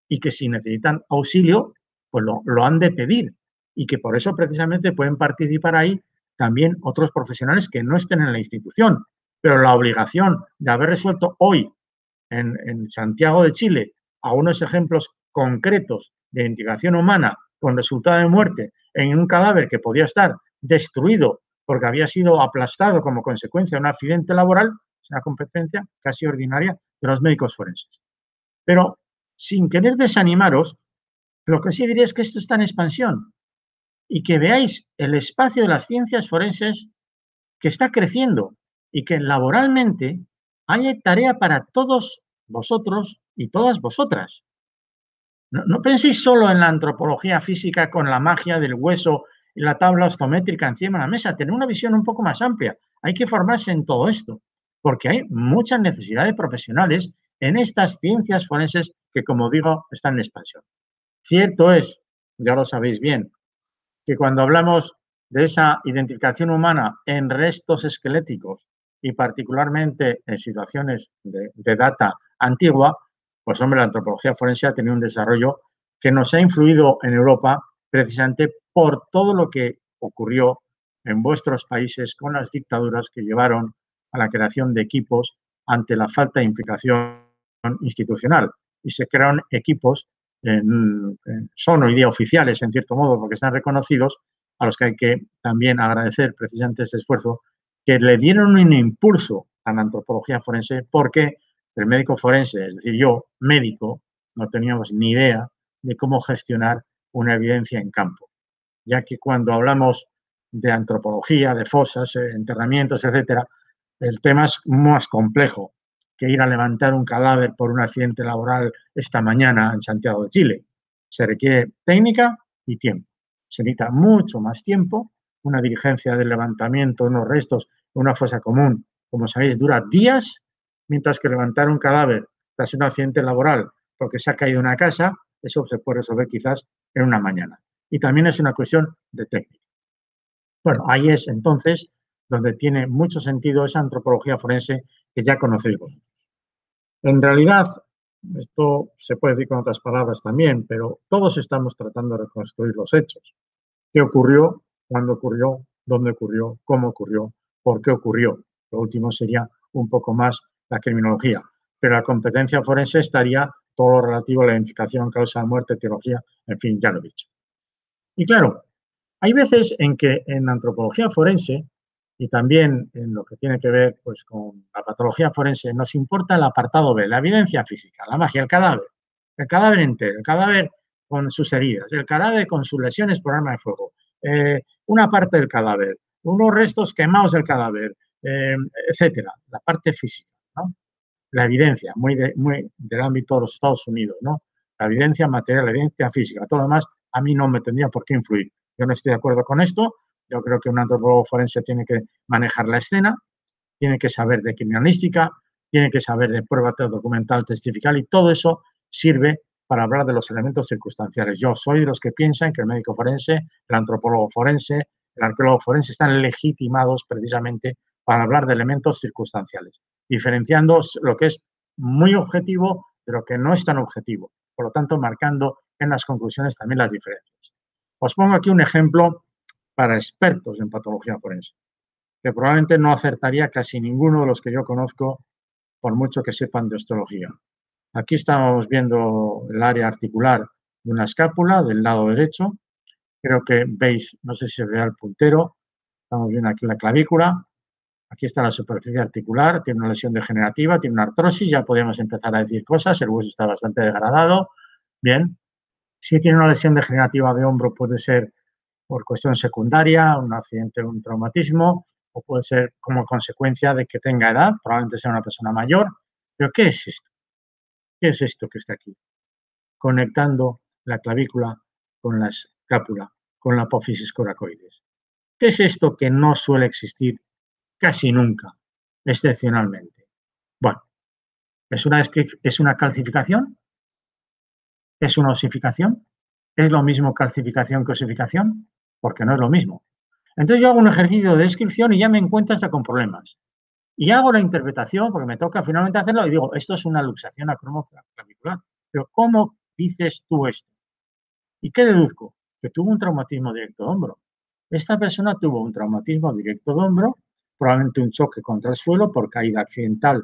y que si necesitan auxilio, pues lo han de pedir y que por eso precisamente pueden participar ahí también otros profesionales que no estén en la institución. Pero la obligación de haber resuelto hoy en Santiago de Chile a unos ejemplos concretos de identificación humana con resultado de muerte en un cadáver que podía estar destruido porque había sido aplastado como consecuencia de un accidente laboral, es una competencia casi ordinaria de los médicos forenses. Pero sin querer desanimaros, lo que sí diría es que esto está en expansión y que veáis el espacio de las ciencias forenses que está creciendo y que laboralmente hay tarea para todos vosotros y todas vosotras. No penséis solo en la antropología física con la magia del hueso y la tabla osteométrica encima de la mesa. Tener una visión un poco más amplia. Hay que formarse en todo esto, porque hay mucha necesidad de profesionales en estas ciencias forenses que, como digo, están en expansión. Cierto es, ya lo sabéis bien, que cuando hablamos de esa identificación humana en restos esqueléticos y particularmente en situaciones de data antigua, pues hombre, la antropología forense ha tenido un desarrollo que nos ha influido en Europa precisamente por todo lo que ocurrió en vuestros países con las dictaduras que llevaron a la creación de equipos ante la falta de implicación institucional. y se crearon equipos, son hoy día oficiales en cierto modo porque están reconocidos, a los que hay que también agradecer precisamente ese esfuerzo, que le dieron un impulso a la antropología forense porque el médico forense, es decir, yo, médico, no teníamos ni idea de cómo gestionar una evidencia en campo, ya que cuando hablamos de antropología, de fosas, enterramientos, etcétera, el tema es más complejo que ir a levantar un cadáver por un accidente laboral esta mañana en Santiago de Chile. Se requiere técnica y tiempo. Se necesita mucho más tiempo. Una diligencia de levantamiento de unos restos en una fosa común, como sabéis, dura días, mientras que levantar un cadáver tras un accidente laboral porque se ha caído una casa, eso se puede resolver quizás en una mañana. Y también es una cuestión de técnica. Bueno, ahí es entonces donde tiene mucho sentido esa antropología forense que ya conocéis vosotros. En realidad, esto se puede decir con otras palabras también, pero todos estamos tratando de reconstruir los hechos. ¿Qué ocurrió? ¿Cuándo ocurrió? ¿Dónde ocurrió? ¿Cómo ocurrió? ¿Por qué ocurrió? Lo último sería un poco más la criminología, pero la competencia forense estaría todo lo relativo a la identificación, causa de muerte, etiología, en fin, ya lo he dicho. Y claro, hay veces en que en antropología forense y también en lo que tiene que ver pues, con la patología forense nos importa el apartado B, la evidencia física, la magia, el cadáver entero, el cadáver con sus heridas, el cadáver con sus lesiones por arma de fuego, una parte del cadáver, unos restos quemados del cadáver, etcétera, la parte física, ¿no? La evidencia, muy del ámbito de los Estados Unidos, ¿no? La evidencia material, la evidencia física, todo lo demás a mí no me tendría por qué influir. Yo no estoy de acuerdo con esto. Yo creo que un antropólogo forense tiene que manejar la escena, tiene que saber de criminalística, tiene que saber de prueba documental, testifical y todo eso sirve para hablar de los elementos circunstanciales. Yo soy de los que piensan que el médico forense, el antropólogo forense, el arqueólogo forense están legitimados precisamente para hablar de elementos circunstanciales, diferenciando lo que es muy objetivo de lo que no es tan objetivo, por lo tanto marcando en las conclusiones también las diferencias. Os pongo aquí un ejemplo para expertos en patología forense, que probablemente no acertaría casi ninguno de los que yo conozco, por mucho que sepan de osteología. Aquí estamos viendo el área articular de una escápula del lado derecho. Creo que veis, no sé si se ve el puntero, estamos viendo aquí la clavícula. Aquí está la superficie articular, tiene una lesión degenerativa, tiene una artrosis, ya podemos empezar a decir cosas, el hueso está bastante degradado. Bien, si tiene una lesión degenerativa de hombro puede ser por cuestión secundaria, un accidente, un traumatismo, o puede ser como consecuencia de que tenga edad, probablemente sea una persona mayor. Pero ¿qué es esto? ¿Qué es esto que está aquí? Conectando la clavícula con la escápula, con la apófisis coracoides. ¿Qué es esto que no suele existir casi nunca, excepcionalmente? Bueno, ¿es una calcificación? ¿Es una osificación? ¿Es lo mismo calcificación que osificación? Porque no es lo mismo. Entonces yo hago un ejercicio de descripción y ya me encuentro hasta con problemas. Y hago la interpretación, porque me toca finalmente hacerlo, y digo, esto es una luxación acromoclavicular. Pero ¿cómo dices tú esto? ¿Y qué deduzco? Que tuvo un traumatismo directo de hombro. Esta persona tuvo un traumatismo directo de hombro, probablemente un choque contra el suelo por caída accidental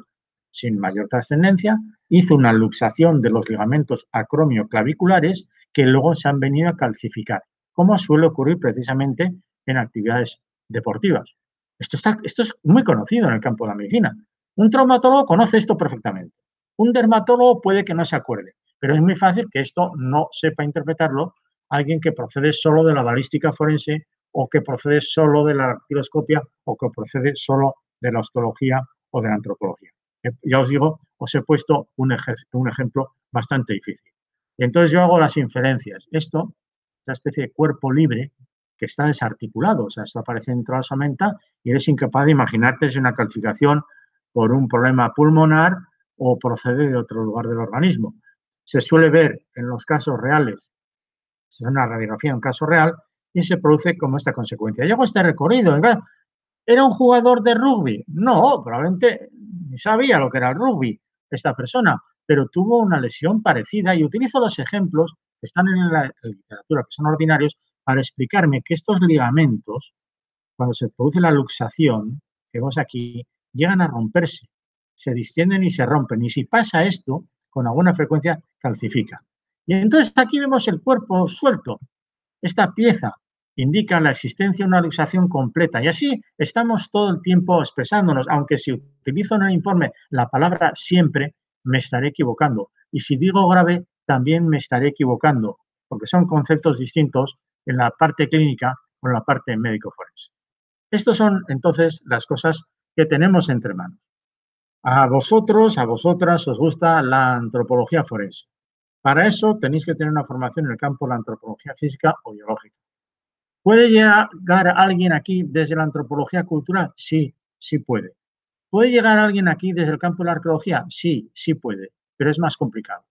sin mayor trascendencia, hizo una luxación de los ligamentos acromioclaviculares que luego se han venido a calcificar, como suele ocurrir precisamente en actividades deportivas. Esto es muy conocido en el campo de la medicina. Un traumatólogo conoce esto perfectamente. Un dermatólogo puede que no se acuerde, pero es muy fácil que esto no sepa interpretarlo alguien que procede solo de la balística forense o que procede solo de la dactiloscopia o que procede solo de la osteología o de la antropología. Ya os digo, os he puesto un ejemplo bastante difícil. Y entonces yo hago las inferencias. Esto, esta especie de cuerpo libre que está desarticulado, o sea, esto aparece dentro de la osamenta y eres incapaz de imaginarte si una calcificación por un problema pulmonar o procede de otro lugar del organismo. Se suele ver en los casos reales, es una radiografía en un caso real, y se produce como esta consecuencia. Yo hago este recorrido, ¿era un jugador de rugby? No, probablemente ni sabía lo que era el rugby esta persona, pero tuvo una lesión parecida y utilizo los ejemplos que están en la literatura, que son ordinarios, para explicarme que estos ligamentos, cuando se produce la luxación, que vemos aquí, llegan a romperse, se distienden y se rompen. Y si pasa esto, con alguna frecuencia calcifica. Y entonces aquí vemos el cuerpo suelto. Esta pieza indica la existencia de una luxación completa y así estamos todo el tiempo expresándonos, aunque si utilizo en el informe la palabra siempre, me estaré equivocando. Y si digo grave, también me estaré equivocando, porque son conceptos distintos en la parte clínica o en la parte médico-forense. Estas son entonces las cosas que tenemos entre manos. A vosotros, a vosotras os gusta la antropología forense. Para eso tenéis que tener una formación en el campo de la antropología física o biológica. ¿Puede llegar alguien aquí desde la antropología cultural? Sí, sí puede. ¿Puede llegar alguien aquí desde el campo de la arqueología? Sí, sí puede, pero es más complicado.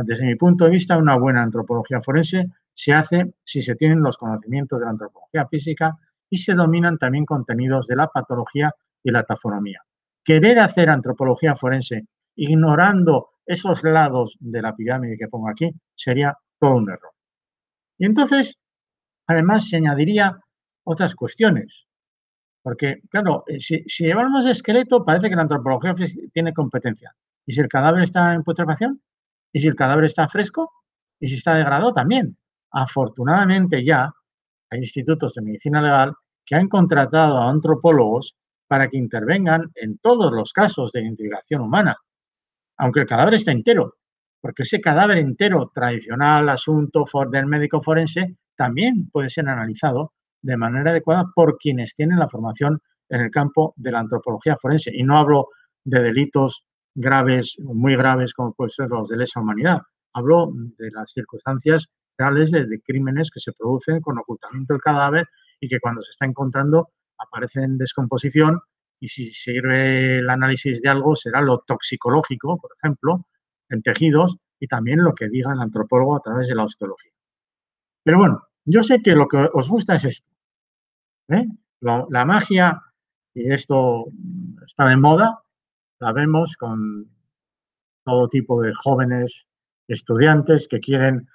Desde mi punto de vista, una buena antropología forense se hace si se tienen los conocimientos de la antropología física y se dominan también contenidos de la patología y la tafonomía. Querer hacer antropología forense ignorando esos lados de la pirámide que pongo aquí sería todo un error. Y entonces, además, se añadiría otras cuestiones. Porque, claro, si llevamos esqueleto, parece que la antropología tiene competencia. ¿Y si el cadáver está en putrefacción? ¿Y si el cadáver está fresco? ¿Y si está degradado? También. Afortunadamente ya hay institutos de medicina legal que han contratado a antropólogos para que intervengan en todos los casos de identificación humana, aunque el cadáver esté entero, porque ese cadáver entero tradicional, asunto del médico forense, también puede ser analizado de manera adecuada por quienes tienen la formación en el campo de la antropología forense. Y no hablo de delitos graves, muy graves, como pueden ser los de lesa humanidad. Hablo de las circunstancias reales de crímenes que se producen con ocultamiento del cadáver y que cuando se está encontrando aparece en descomposición y si sirve el análisis de algo será lo toxicológico, por ejemplo, en tejidos y también lo que diga el antropólogo a través de la osteología. Pero bueno, yo sé que lo que os gusta es esto. La magia, y esto está de moda, la vemos con todo tipo de jóvenes estudiantes que quieren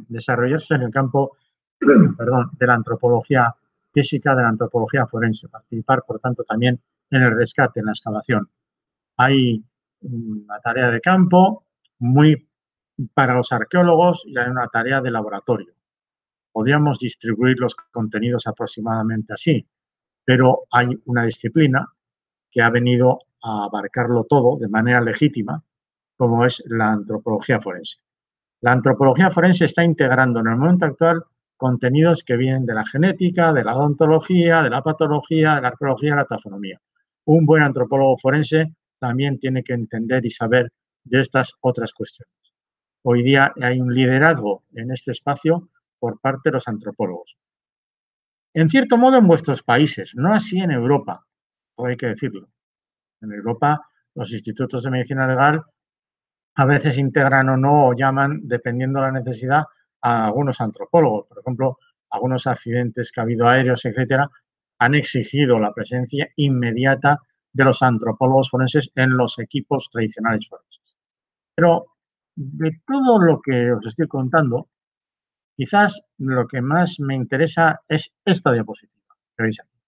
desarrollarse en el campo de la antropología física, de la antropología forense, participar, por tanto, también en el rescate, en la excavación. Hay una tarea de campo muy para los arqueólogos y hay una tarea de laboratorio. Podríamos distribuir los contenidos aproximadamente así, pero hay una disciplina que ha venido a abarcarlo todo de manera legítima, como es la antropología forense. La antropología forense está integrando en el momento actual contenidos que vienen de la genética, de la odontología, de la patología, de la arqueología y la tafonomía. Un buen antropólogo forense también tiene que entender y saber de estas otras cuestiones. Hoy día hay un liderazgo en este espacio por parte de los antropólogos. En cierto modo en vuestros países, no así en Europa, todo hay que decirlo. En Europa los institutos de medicina legal a veces integran o no o llaman, dependiendo de la necesidad, a algunos antropólogos. Por ejemplo, algunos accidentes que ha habido aéreos, etcétera, han exigido la presencia inmediata de los antropólogos forenses en los equipos tradicionales forenses. Pero de todo lo que os estoy contando, quizás lo que más me interesa es esta diapositiva que veis aquí.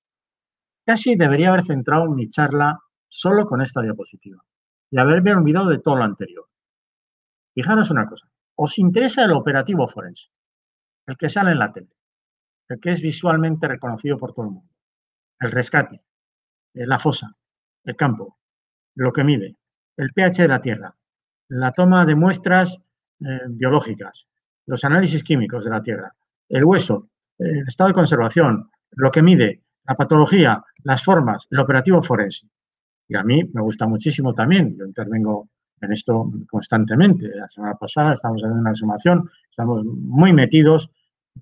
Casi debería haber centrado mi charla solo con esta diapositiva y haberme olvidado de todo lo anterior. Fijaros una cosa, os interesa el operativo forense, el que sale en la tele, el que es visualmente reconocido por todo el mundo, el rescate, la fosa, el campo, lo que mide, el pH de la tierra, la toma de muestras biológicas, los análisis químicos de la tierra, el hueso, el estado de conservación, lo que mide, la patología, las formas, el operativo forense. Y a mí me gusta muchísimo también, yo intervengo en esto constantemente. La semana pasada estamos haciendo una exhumación, estamos muy metidos,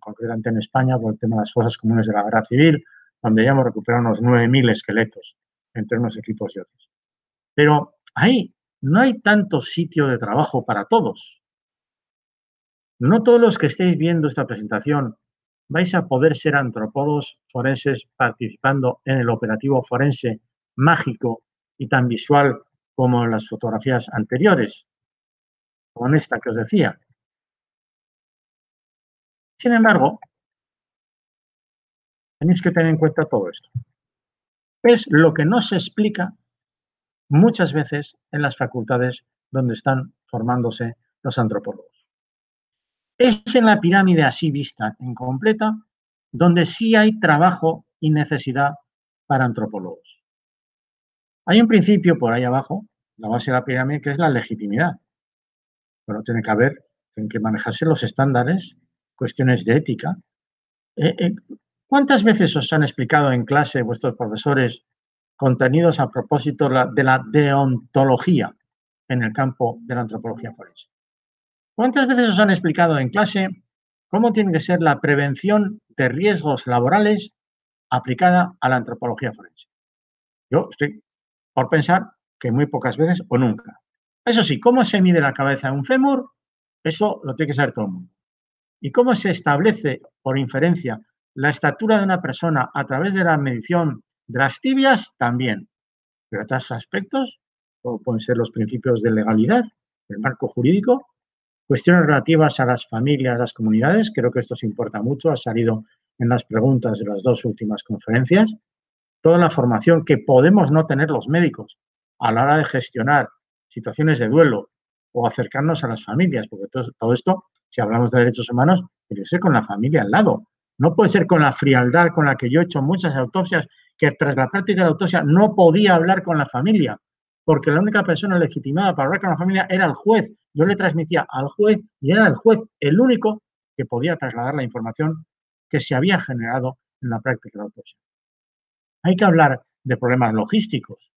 concretamente en España, por el tema de las fosas comunes de la guerra civil, donde ya hemos recuperado unos 9.000 esqueletos entre unos equipos y otros. Pero ahí no hay tanto sitio de trabajo para todos. No todos los que estéis viendo esta presentación vais a poder ser antropólogos forenses participando en el operativo forense mágico y tan visual como en las fotografías anteriores, como en esta que os decía. Sin embargo, tenéis que tener en cuenta todo esto. Es lo que no se explica muchas veces en las facultades donde están formándose los antropólogos. Es en la pirámide así vista en completa donde sí hay trabajo y necesidad para antropólogos. Hay un principio por ahí abajo, la base de la pirámide, que es la legitimidad. Bueno, tiene que haber, tienen que manejarse los estándares, cuestiones de ética. ¿Cuántas veces os han explicado en clase vuestros profesores contenidos a propósito de la deontología en el campo de la antropología forense? ¿Cuántas veces os han explicado en clase cómo tiene que ser la prevención de riesgos laborales aplicada a la antropología forense? Yo estoy por pensar que muy pocas veces o nunca. Eso sí, ¿cómo se mide la cabeza de un fémur? Eso lo tiene que saber todo el mundo. ¿Y cómo se establece, por inferencia, la estatura de una persona a través de la medición de las tibias? También. Pero otros aspectos, como pueden ser los principios de legalidad, el marco jurídico, cuestiones relativas a las familias, a las comunidades, creo que esto os importa mucho, ha salido en las preguntas de las dos últimas conferencias, toda la formación que podemos no tener los médicos a la hora de gestionar situaciones de duelo o acercarnos a las familias, porque todo esto, si hablamos de derechos humanos, tiene que ser con la familia al lado. No puede ser con la frialdad con la que yo he hecho muchas autopsias, que tras la práctica de la autopsia no podía hablar con la familia, porque la única persona legitimada para hablar con la familia era el juez. Yo le transmitía al juez y era el juez el único que podía trasladar la información que se había generado en la práctica de la autopsia. Hay que hablar de problemas logísticos.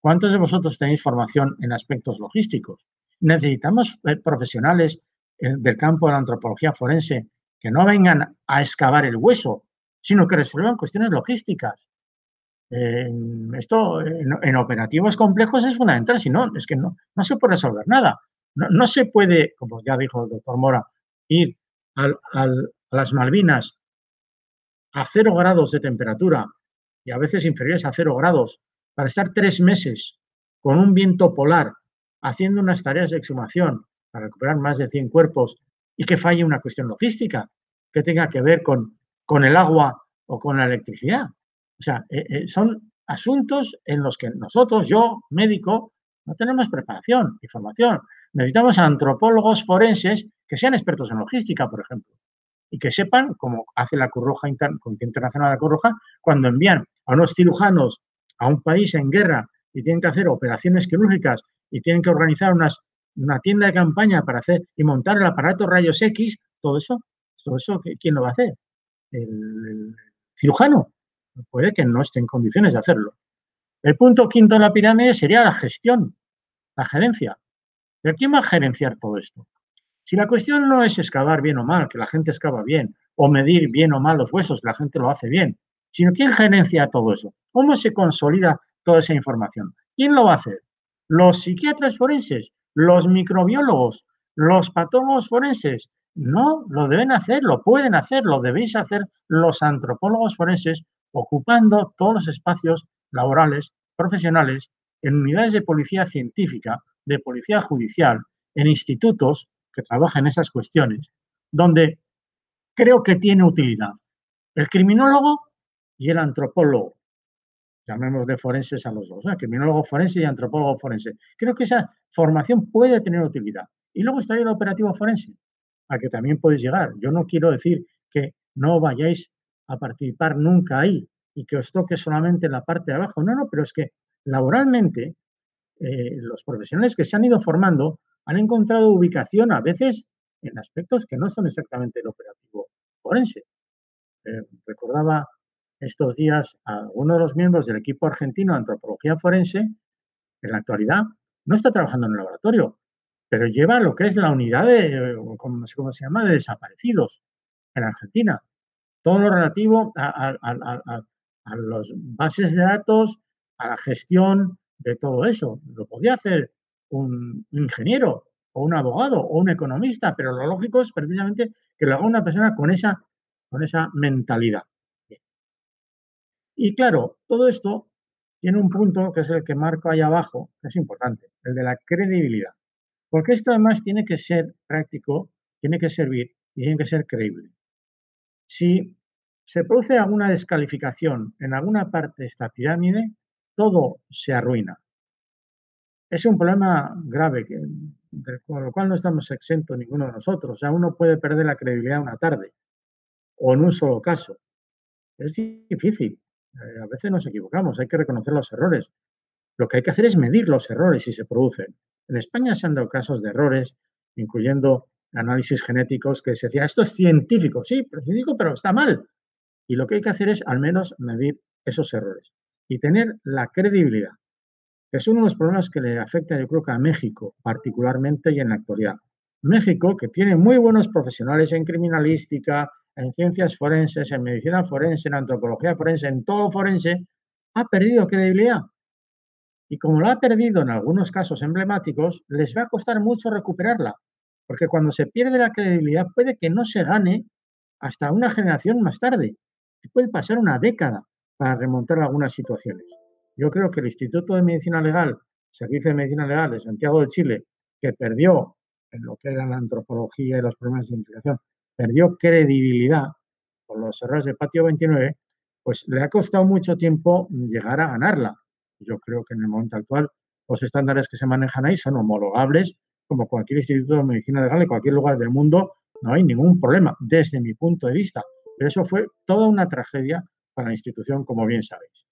¿Cuántos de vosotros tenéis formación en aspectos logísticos? Necesitamos profesionales del campo de la antropología forense que no vengan a excavar el hueso, sino que resuelvan cuestiones logísticas. Esto en operativos complejos es fundamental, si no, es que no se puede resolver nada. No se puede, como ya dijo el doctor Mora, ir a las Malvinas a 0 grados de temperatura y a veces inferiores a 0 grados para estar 3 meses con un viento polar haciendo unas tareas de exhumación para recuperar más de 100 cuerpos y que falle una cuestión logística que tenga que ver con el agua o con la electricidad. O sea, son asuntos en los que nosotros, yo, médico, no tenemos preparación y formación. Necesitamos antropólogos forenses que sean expertos en logística, por ejemplo, y que sepan, como hace la Cruz Roja, Comité Internacional de la Cruz Roja, cuando envían a unos cirujanos a un país en guerra y tienen que hacer operaciones quirúrgicas y tienen que organizar una tienda de campaña para hacer y montar el aparato rayos X, todo eso, ¿quién lo va a hacer? El cirujano. Puede que no esté en condiciones de hacerlo. El punto quinto de la pirámide sería la gestión, la gerencia. ¿Pero quién va a gerenciar todo esto? Si la cuestión no es excavar bien o mal, que la gente excava bien, o medir bien o mal los huesos, que la gente lo hace bien, sino quién gerencia todo eso. ¿Cómo se consolida toda esa información? ¿Quién lo va a hacer? ¿Los psiquiatras forenses? ¿Los microbiólogos? ¿Los patólogos forenses? No, lo deben hacer, lo pueden hacer, lo debéis hacer los antropólogos forenses, ocupando todos los espacios laborales, profesionales, en unidades de policía científica, de policía judicial, en institutos que trabajan esas cuestiones, donde creo que tiene utilidad el criminólogo y el antropólogo. Llamemos de forenses a los dos, ¿no? Criminólogo forense y antropólogo forense. Creo que esa formación puede tener utilidad. Y luego estaría el operativo forense, a que también podéis llegar. Yo no quiero decir que no vayáis a participar nunca ahí y que os toque solamente la parte de abajo. No, pero es que laboralmente los profesionales que se han ido formando han encontrado ubicación a veces en aspectos que no son exactamente el operativo forense. Recordaba estos días a uno de los miembros del equipo argentino de antropología forense, en la actualidad no está trabajando en el laboratorio, pero lleva lo que es la unidad de, no sé cómo se llama, de desaparecidos en Argentina. Todo lo relativo a las bases de datos, a la gestión de todo eso. Lo podía hacer un ingeniero o un abogado o un economista, pero lo lógico es precisamente que lo haga una persona con esa mentalidad. Y claro, todo esto tiene un punto que es el que marco ahí abajo, que es importante, el de la credibilidad. Porque esto además tiene que ser práctico, tiene que servir y tiene que ser creíble. Si se produce alguna descalificación en alguna parte de esta pirámide, todo se arruina. Es un problema grave con lo cual no estamos exentos ninguno de nosotros. O sea, uno puede perder la credibilidad una tarde o en un solo caso. Es difícil. A veces nos equivocamos, hay que reconocer los errores. Lo que hay que hacer es medir los errores si se producen. En España se han dado casos de errores, incluyendo análisis genéticos que se decía, esto es científico, sí, científico, pero está mal. Y lo que hay que hacer es al menos medir esos errores y tener la credibilidad, que es uno de los problemas que le afecta, yo creo que a México particularmente y en la actualidad. México, que tiene muy buenos profesionales en criminalística, en ciencias forenses, en medicina forense, en antropología forense, en todo forense, ha perdido credibilidad. Y como la ha perdido en algunos casos emblemáticos, les va a costar mucho recuperarla, porque cuando se pierde la credibilidad puede que no se gane hasta una generación más tarde. Puede pasar una década para remontar algunas situaciones. Yo creo que el Instituto de Medicina Legal, Servicio de Medicina Legal de Santiago de Chile, que perdió en lo que era la antropología y los problemas de investigación, perdió credibilidad por los errores de Patio 29, pues le ha costado mucho tiempo llegar a ganarla. Yo creo que en el momento actual los estándares que se manejan ahí son homologables como cualquier instituto de medicina legal de cualquier lugar del mundo, no hay ningún problema desde mi punto de vista. Pero eso fue toda una tragedia para la institución, como bien sabéis.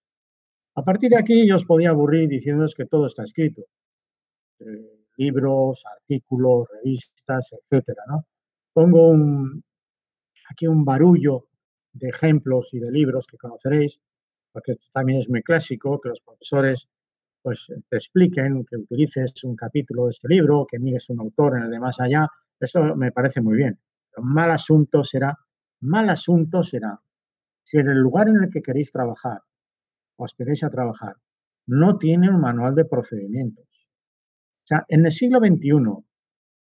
A partir de aquí yo os podía aburrir diciéndoos que todo está escrito. Libros, artículos, revistas, etcétera, ¿no? Pongo aquí un barullo de ejemplos y de libros que conoceréis, porque esto también es muy clásico, que los profesores pues, te expliquen, que utilices un capítulo de este libro, que mires un autor en el de más allá. Eso me parece muy bien. Pero mal asunto será si en el lugar en el que queréis trabajar o aspiréis a trabajar no tiene un manual de procedimientos. O sea, en el siglo XXI,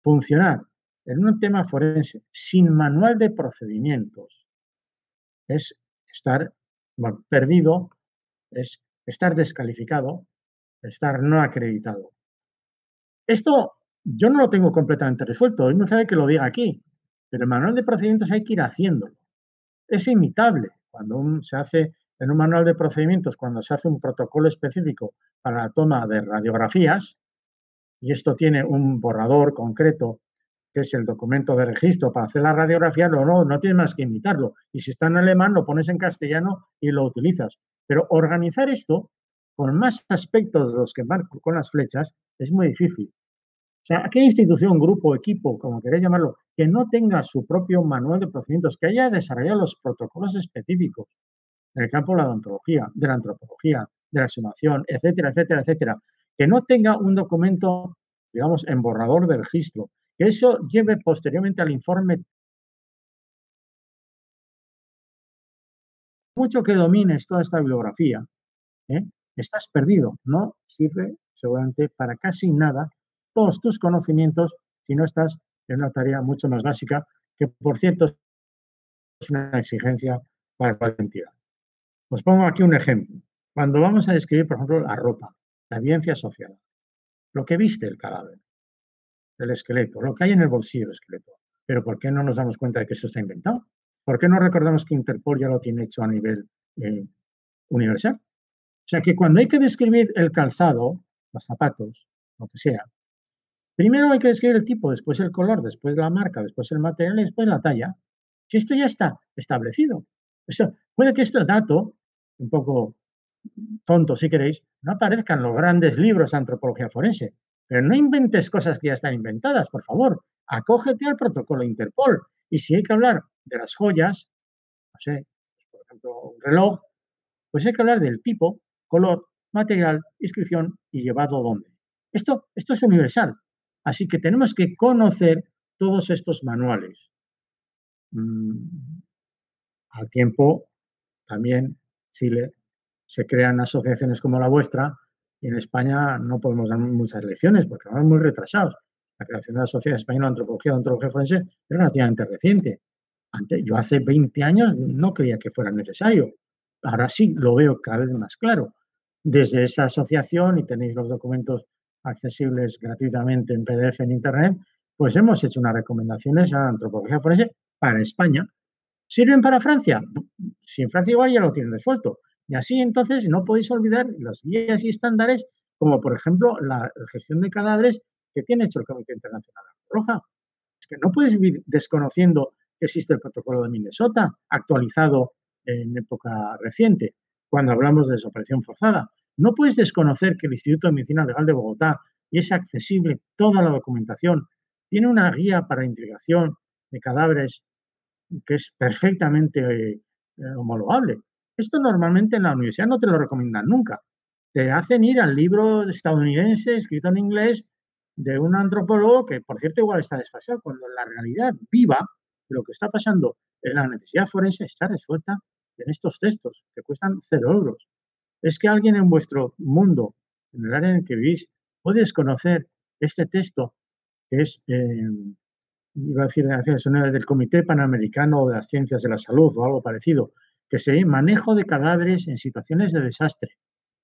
funcionar en un tema forense sin manual de procedimientos es estar perdido, es estar descalificado, estar no acreditado. Esto yo no lo tengo completamente resuelto, hoy me parece que lo diga aquí, pero el manual de procedimientos hay que ir haciéndolo. Es imitable cuando se hace en un manual de procedimientos, cuando se hace un protocolo específico para la toma de radiografías, y esto tiene un borrador concreto, que es el documento de registro para hacer la radiografía, no tienes más que imitarlo. Y si está en alemán, lo pones en castellano y lo utilizas. Pero organizar esto con más aspectos de los que marco con las flechas es muy difícil. O sea, aquella institución, grupo, equipo, como queréis llamarlo, que no tenga su propio manual de procedimientos, que haya desarrollado los protocolos específicos en el campo de la odontología, de la antropología, de la exhumación, etcétera, etcétera, etcétera, que no tenga un documento, digamos, en borrador de registro, que eso lleve posteriormente al informe. Mucho que domines toda esta bibliografía, estás perdido, no sirve seguramente para casi nada todos tus conocimientos si no estás en una tarea mucho más básica, que por cierto es una exigencia para cualquier entidad. Os pongo aquí un ejemplo. Cuando vamos a describir, por ejemplo, la ropa, la evidencia asociada, lo que viste el cadáver, el esqueleto, lo que hay en el bolsillo del esqueleto. Pero ¿por qué no nos damos cuenta de que eso está inventado? ¿Por qué no recordamos que Interpol ya lo tiene hecho a nivel universal? O sea que cuando hay que describir el calzado, los zapatos, lo que sea, primero hay que describir el tipo, después el color, después la marca, después el material y después la talla. Si esto ya está establecido. Eso, puede que este dato, un poco tonto si queréis, no aparezca en los grandes libros de antropología forense. Pero no inventes cosas que ya están inventadas, por favor. Acógete al protocolo Interpol. Y si hay que hablar de las joyas, no sé, por ejemplo, un reloj, pues hay que hablar del tipo, color, material, inscripción y llevado dónde. Esto es universal. Así que tenemos que conocer todos estos manuales. Al tiempo, también Chile se crean asociaciones como la vuestra y en España no podemos dar muchas lecciones porque vamos muy retrasados. La creación de la Sociedad Española de Antropología Forense es relativamente reciente. Yo hace 20 años no creía que fuera necesario. Ahora sí lo veo cada vez más claro. Desde esa asociación, y tenéis los documentos accesibles gratuitamente en PDF en Internet, pues hemos hecho unas recomendaciones a Antropología Forense para España. ¿Sirven para Francia? Si en Francia igual ya lo tienen resuelto. Y así entonces no podéis olvidar las guías y estándares, como por ejemplo la gestión de cadáveres que tiene hecho el Comité Internacional de la Cruz Roja. Es que no puedes vivir desconociendo que existe el protocolo de Minnesota, actualizado en época reciente, cuando hablamos de desaparición forzada. No puedes desconocer que el Instituto de Medicina Legal de Bogotá, y es accesible toda la documentación, tiene una guía para identificación de cadáveres que es perfectamente homologable. Esto normalmente en la universidad no te lo recomiendan nunca. Te hacen ir al libro estadounidense escrito en inglés de un antropólogo que, por cierto, igual está desfasado, cuando la realidad viva de lo que está pasando en la necesidad forense está resuelta en estos textos que cuestan 0 euros. Es que alguien en vuestro mundo, en el área en el que vivís, puede desconocer este texto que es, iba a decir, del Comité Panamericano de las Ciencias de la Salud o algo parecido, que se llama Manejo de Cadáveres en Situaciones de Desastre.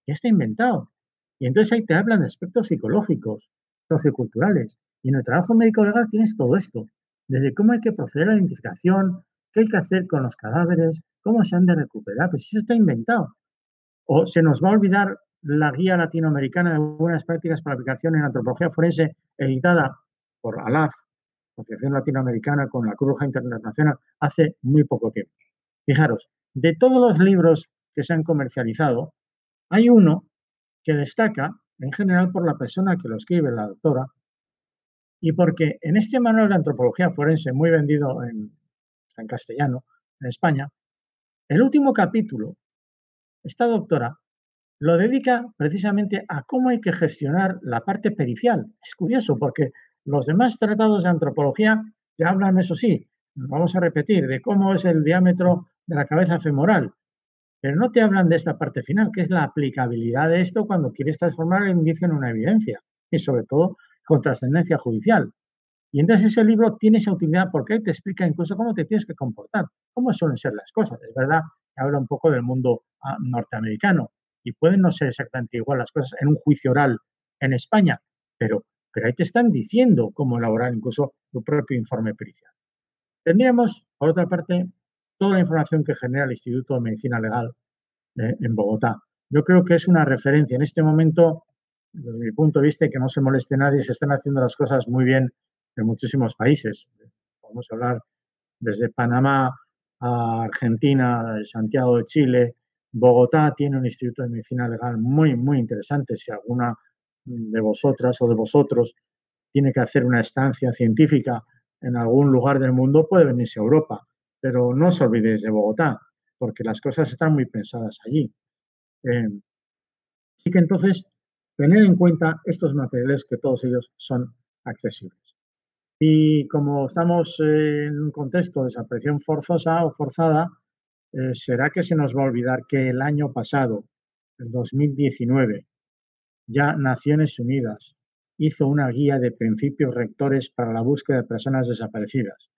Ya está inventado. Y entonces ahí te hablan de aspectos psicológicos, socioculturales. Y en el trabajo médico legal tienes todo esto. Desde cómo hay que proceder a la identificación, qué hay que hacer con los cadáveres, cómo se han de recuperar. Pues eso está inventado. O se nos va a olvidar la Guía Latinoamericana de Buenas Prácticas para la Aplicación en Antropología Forense, editada por ALAF, Asociación Latinoamericana, con la Cruz Roja Internacional, hace muy poco tiempo. Fijaros, de todos los libros que se han comercializado, hay uno que destaca, en general, por la persona que lo escribe, la doctora, y porque en este manual de antropología forense, muy vendido en castellano, en España, el último capítulo, esta doctora lo dedica precisamente a cómo hay que gestionar la parte pericial. Es curioso porque los demás tratados de antropología te hablan, eso sí, vamos a repetir, de cómo es el diámetro de la cabeza femoral, pero no te hablan de esta parte final, que es la aplicabilidad de esto cuando quieres transformar el indicio en una evidencia y sobre todo con trascendencia judicial. Y entonces ese libro tiene esa utilidad porque te explica incluso cómo te tienes que comportar, cómo suelen ser las cosas. Es verdad que habla un poco del mundo norteamericano y pueden no ser exactamente igual las cosas en un juicio oral en España, pero ahí te están diciendo cómo elaborar incluso tu propio informe pericial. Tendríamos, por otra parte, toda la información que genera el Instituto de Medicina Legal en Bogotá. Yo creo que es una referencia. En este momento, desde mi punto de vista, y que no se moleste nadie, se están haciendo las cosas muy bien en muchísimos países. Podemos hablar desde Panamá a Argentina, Santiago de Chile. Bogotá tiene un Instituto de Medicina Legal muy, muy interesante. Si alguna de vosotras o de vosotros tiene que hacer una estancia científica en algún lugar del mundo, puede venirse a Europa. Pero no os olvidéis de Bogotá, porque las cosas están muy pensadas allí. Así que entonces, tener en cuenta estos materiales, que todos ellos son accesibles. Y como estamos en un contexto de desaparición forzosa o forzada, ¿será que se nos va a olvidar que el año pasado, el 2019, ya Naciones Unidas hizo una guía de principios rectores para la búsqueda de personas desaparecidas?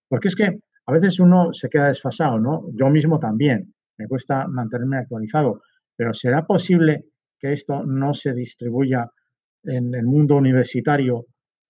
Porque es que a veces uno se queda desfasado, ¿no? Yo mismo también, me cuesta mantenerme actualizado, pero ¿será posible que esto no se distribuya en el mundo universitario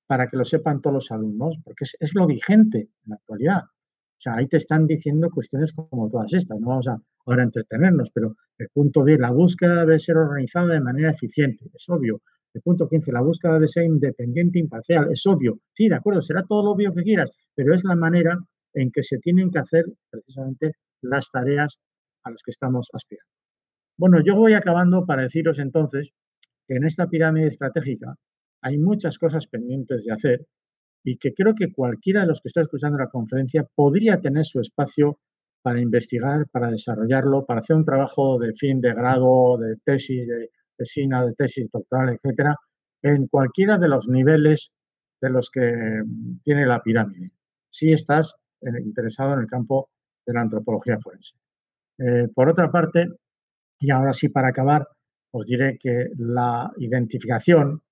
para que lo sepan todos los alumnos? Porque es lo vigente en la actualidad. O sea, ahí te están diciendo cuestiones como todas estas. No vamos a ahora entretenernos, pero el punto 10, la búsqueda debe ser organizada de manera eficiente, es obvio. El punto 15, la búsqueda debe ser independiente e imparcial, es obvio. Sí, de acuerdo, será todo lo obvio que quieras, pero es la manera en que se tienen que hacer precisamente las tareas a las que estamos aspirando. Bueno, yo voy acabando para deciros entonces que en esta pirámide estratégica hay muchas cosas pendientes de hacer y que creo que cualquiera de los que está escuchando la conferencia podría tener su espacio para investigar, para desarrollarlo, para hacer un trabajo de fin de grado, de tesis, de tesina, de tesis doctoral, etcétera, en cualquiera de los niveles de los que tiene la pirámide, si estás interesado en el campo de la antropología forense. Por otra parte, y ahora sí para acabar, os diré que la identificación,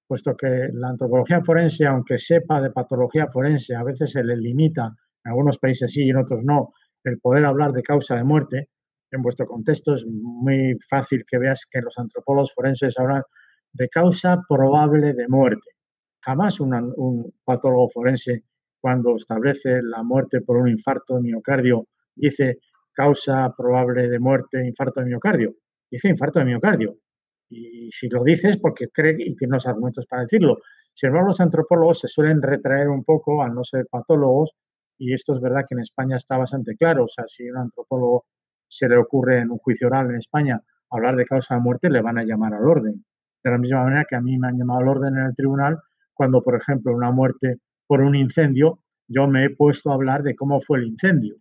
puesto que la antropología forense, aunque sepa de patología forense, a veces se le limita, en algunos países sí y en otros no, el poder hablar de causa de muerte. En vuestro contexto es muy fácil que veas que los antropólogos forenses hablan de causa probable de muerte. Jamás un patólogo forense, cuando establece la muerte por un infarto de miocardio, dice causa probable de muerte, infarto de miocardio. Dice infarto de miocardio. Y si lo dices porque cree y tiene los argumentos para decirlo. Sin embargo, los antropólogos se suelen retraer un poco al no ser patólogos, y esto es verdad que en España está bastante claro. O sea, si a un antropólogo se le ocurre en un juicio oral en España hablar de causa de muerte, le van a llamar al orden. De la misma manera que a mí me han llamado al orden en el tribunal cuando, por ejemplo, una muerte por un incendio, yo me he puesto a hablar de cómo fue el incendio.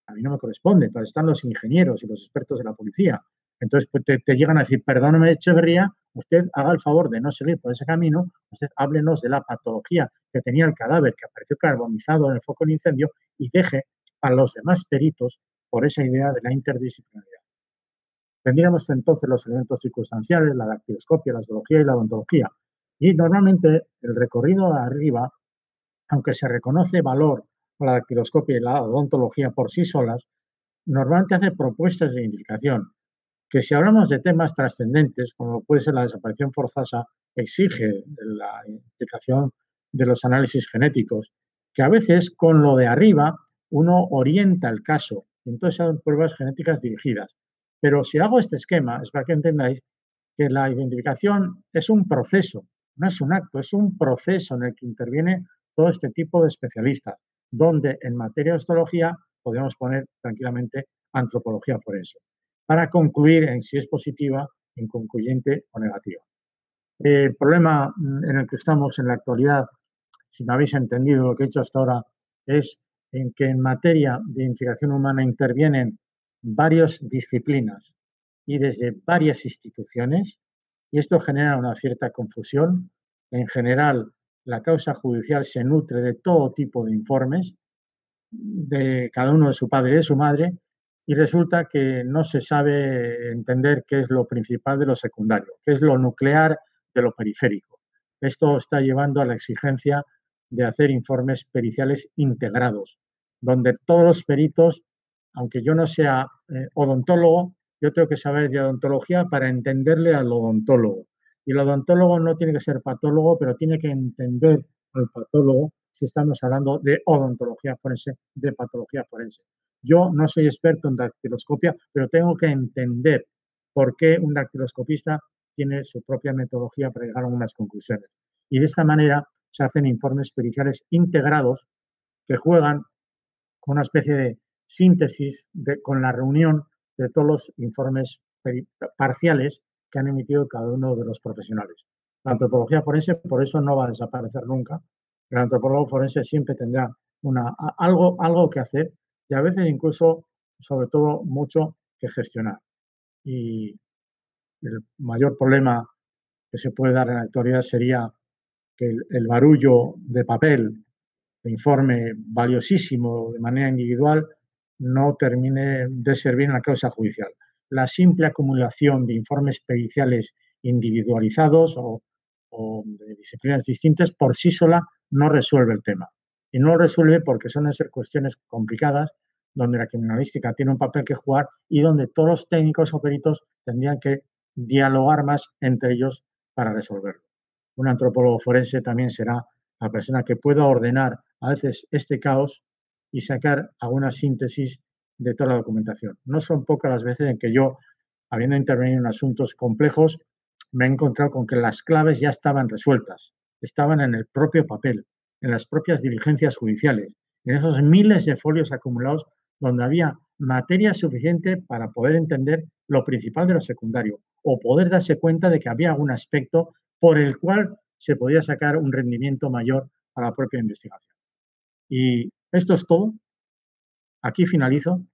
A mí no me corresponde, pero están los ingenieros y los expertos de la policía. Entonces pues, te llegan a decir, perdóneme, Echeverría, usted haga el favor de no seguir por ese camino, usted háblenos de la patología que tenía el cadáver que apareció carbonizado en el foco del incendio y deje a los demás peritos por esa idea de la interdisciplinaridad. Tendríamos entonces los elementos circunstanciales, la dactiloscopia, la zoología y la odontología. Y normalmente el recorrido de arriba, aunque se reconoce valor a la dactiloscopia y la odontología por sí solas, normalmente hace propuestas de identificación, que si hablamos de temas trascendentes, como puede ser la desaparición forzosa, exige la implicación de los análisis genéticos, que a veces con lo de arriba uno orienta el caso, y entonces son pruebas genéticas dirigidas. Pero si hago este esquema, es para que entendáis que la identificación es un proceso, no es un acto, es un proceso en el que interviene todo este tipo de especialistas, donde en materia de histología podemos poner tranquilamente antropología forense, para concluir en si es positiva, inconcluyente o negativa. El problema en el que estamos en la actualidad, si me habéis entendido lo que he hecho hasta ahora, es en que en materia de identificación humana intervienen varias disciplinas y desde varias instituciones, y esto genera una cierta confusión. En general, la causa judicial se nutre de todo tipo de informes, de cada uno de su padre y de su madre, y resulta que no se sabe entender qué es lo principal de lo secundario, qué es lo nuclear de lo periférico. Esto está llevando a la exigencia de hacer informes periciales integrados, donde todos los peritos, aunque yo no sea odontólogo, yo tengo que saber de odontología para entenderle al odontólogo. Y el odontólogo no tiene que ser patólogo, pero tiene que entender al patólogo si estamos hablando de odontología forense, de patología forense. Yo no soy experto en dactiloscopia, pero tengo que entender por qué un dactiloscopista tiene su propia metodología para llegar a unas conclusiones. Y de esta manera se hacen informes periciales integrados que juegan con una especie de síntesis con la reunión de todos los informes parciales que han emitido cada uno de los profesionales. La antropología forense por eso no va a desaparecer nunca. El antropólogo forense siempre tendrá algo que hacer y a veces incluso, sobre todo, mucho que gestionar. Y el mayor problema que se puede dar en la actualidad sería que el barullo de papel, de informe valiosísimo de manera individual, no termine de servir en la causa judicial. La simple acumulación de informes periciales individualizados o de disciplinas distintas por sí sola no resuelve el tema. Y no lo resuelve porque son cuestiones complicadas donde la criminalística tiene un papel que jugar y donde todos los técnicos o peritos tendrían que dialogar más entre ellos para resolverlo. Un antropólogo forense también será la persona que pueda ordenar a veces este caos y sacar alguna síntesis de toda la documentación. No son pocas las veces en que yo, habiendo intervenido en asuntos complejos, me he encontrado con que las claves ya estaban resueltas, estaban en el propio papel, en las propias diligencias judiciales, en esos miles de folios acumulados donde había materia suficiente para poder entender lo principal de lo secundario o poder darse cuenta de que había algún aspecto por el cual se podía sacar un rendimiento mayor a la propia investigación. Y esto es todo. Aquí finalizo.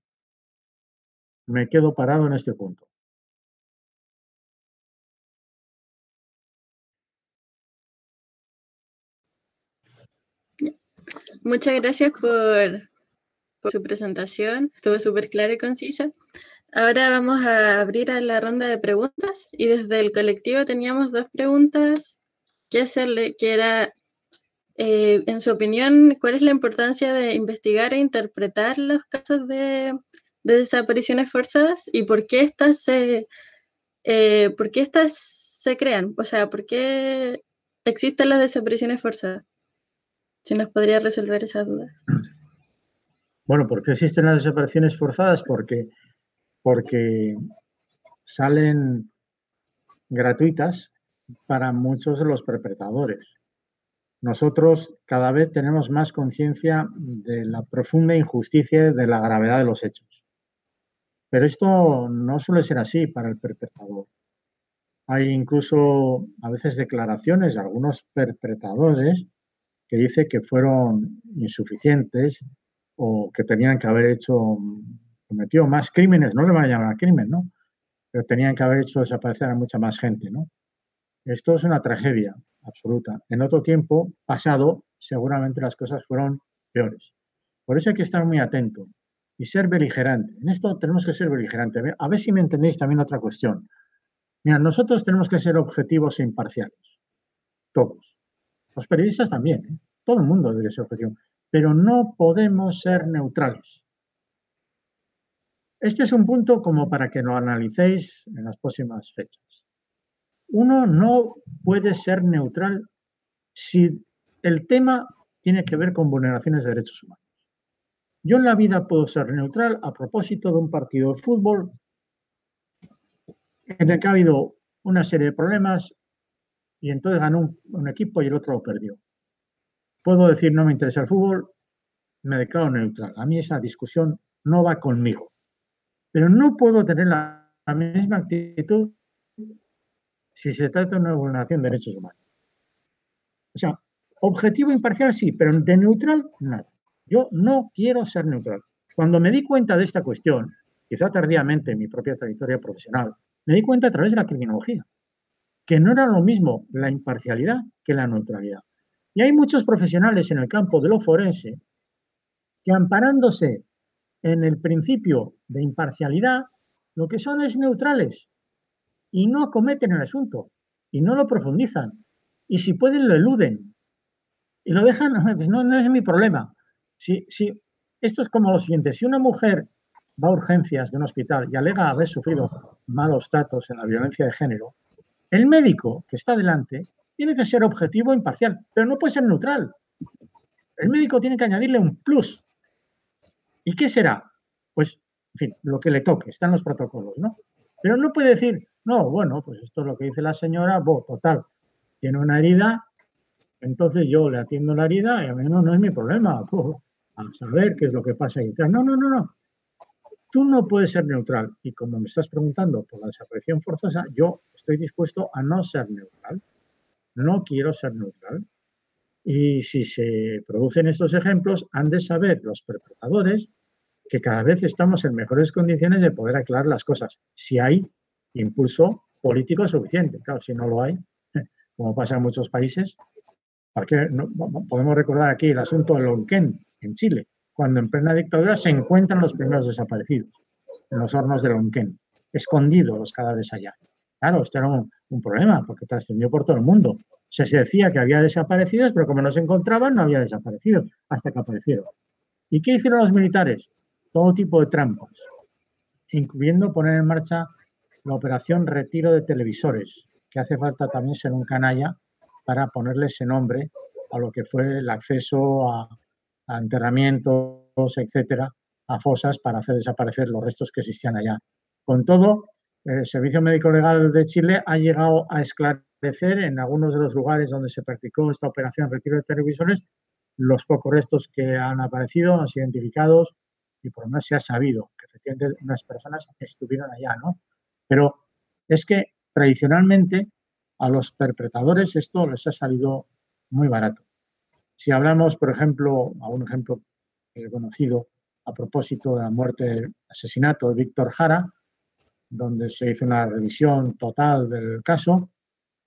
Me quedo parado en este punto. Muchas gracias por su presentación. Estuvo súper clara y concisa. Ahora vamos a abrir a la ronda de preguntas y desde el colectivo teníamos 2 preguntas que hacerle, que era, en su opinión, ¿cuál es la importancia de investigar e interpretar los casos de desapariciones forzadas y por qué estas se crean? O sea, ¿por qué existen las desapariciones forzadas? Si nos podría resolver esas dudas. Bueno, ¿por qué existen las desapariciones forzadas? Porque salen gratuitas para muchos de los perpetradores. nosotros cada vez tenemos más conciencia de la profunda injusticia y de la gravedad de los hechos. Pero esto no suele ser así para el perpetrador. Hay incluso a veces declaraciones de algunos perpetradores que dicen que fueron insuficientes o que tenían que haber cometido más crímenes, no le van a llamar crimen, ¿no? Pero tenían que haber hecho desaparecer a mucha más gente, ¿no? Esto es una tragedia absoluta. En otro tiempo pasado, seguramente las cosas fueron peores. Por eso hay que estar muy atento y ser beligerante. En esto tenemos que ser beligerante. A ver si me entendéis también otra cuestión. Mira, nosotros tenemos que ser objetivos e imparciales. Todos. Los periodistas también, ¿eh? Todo el mundo debe ser objetivo. Pero no podemos ser neutrales. Este es un punto como para que lo analicéis en las próximas fechas. Uno no puede ser neutral si el tema tiene que ver con vulneraciones de derechos humanos. Yo en la vida puedo ser neutral a propósito de un partido de fútbol en el que ha habido una serie de problemas y entonces ganó un equipo y el otro lo perdió. Puedo decir no me interesa el fútbol, me declaro neutral. A mí esa discusión no va conmigo. Pero no puedo tener la misma actitud si se trata de una vulneración de derechos humanos. O sea, objetivo imparcial sí, pero de neutral nada. Yo no quiero ser neutral. Cuando me di cuenta de esta cuestión, quizá tardíamente en mi propia trayectoria profesional, me di cuenta a través de la criminología, que no era lo mismo la imparcialidad que la neutralidad. Y hay muchos profesionales en el campo de lo forense que, amparándose en el principio de imparcialidad, lo que son es neutrales y no acometen el asunto y no lo profundizan y si pueden lo eluden y lo dejan, no es mi problema. Esto es como lo siguiente, si una mujer va a urgencias de un hospital y alega haber sufrido malos tratos en la violencia de género, el médico que está delante tiene que ser objetivo e imparcial, pero no puede ser neutral. El médico tiene que añadirle un plus. ¿Y qué será? Pues, en fin, lo que le toque, están los protocolos, ¿no? Pero no puede decir, no, bueno, pues esto es lo que dice la señora, total, tiene una herida, entonces yo le atiendo la herida y a mí no es mi problema, a saber qué es lo que pasa ahí detrás. No. Tú no puedes ser neutral. Y como me estás preguntando por la desaparición forzosa, yo estoy dispuesto a no ser neutral. No quiero ser neutral. Y si se producen estos ejemplos, han de saber los perpetradores que cada vez estamos en mejores condiciones de poder aclarar las cosas, si hay impulso político suficiente. Claro, si no lo hay, como pasa en muchos países, podemos recordar aquí el asunto de Lonquén, en Chile, cuando en plena dictadura se encuentran los primeros desaparecidos en los hornos de Lonquén, escondidos los cadáveres allá. Claro, esto era un problema porque trascendió por todo el mundo. Se decía que había desaparecidos, pero como no se encontraban, no había desaparecidos hasta que aparecieron. ¿Y qué hicieron los militares? Todo tipo de trampas, incluyendo poner en marcha la operación retiro de televisores, que hace falta también ser un canalla para ponerle ese nombre a lo que fue el acceso a enterramientos, etcétera, a fosas para hacer desaparecer los restos que existían allá. Con todo, el Servicio Médico Legal de Chile ha llegado a esclarecer en algunos de los lugares donde se practicó esta operación retiro de televisores los pocos restos que han aparecido, han sido identificados y por lo menos se ha sabido que efectivamente unas personas estuvieron allá, ¿no? Pero es que tradicionalmente a los perpetradores esto les ha salido muy barato. Si hablamos, por ejemplo, a un ejemplo conocido a propósito de la muerte, del asesinato de Víctor Jara, donde se hizo una revisión total del caso,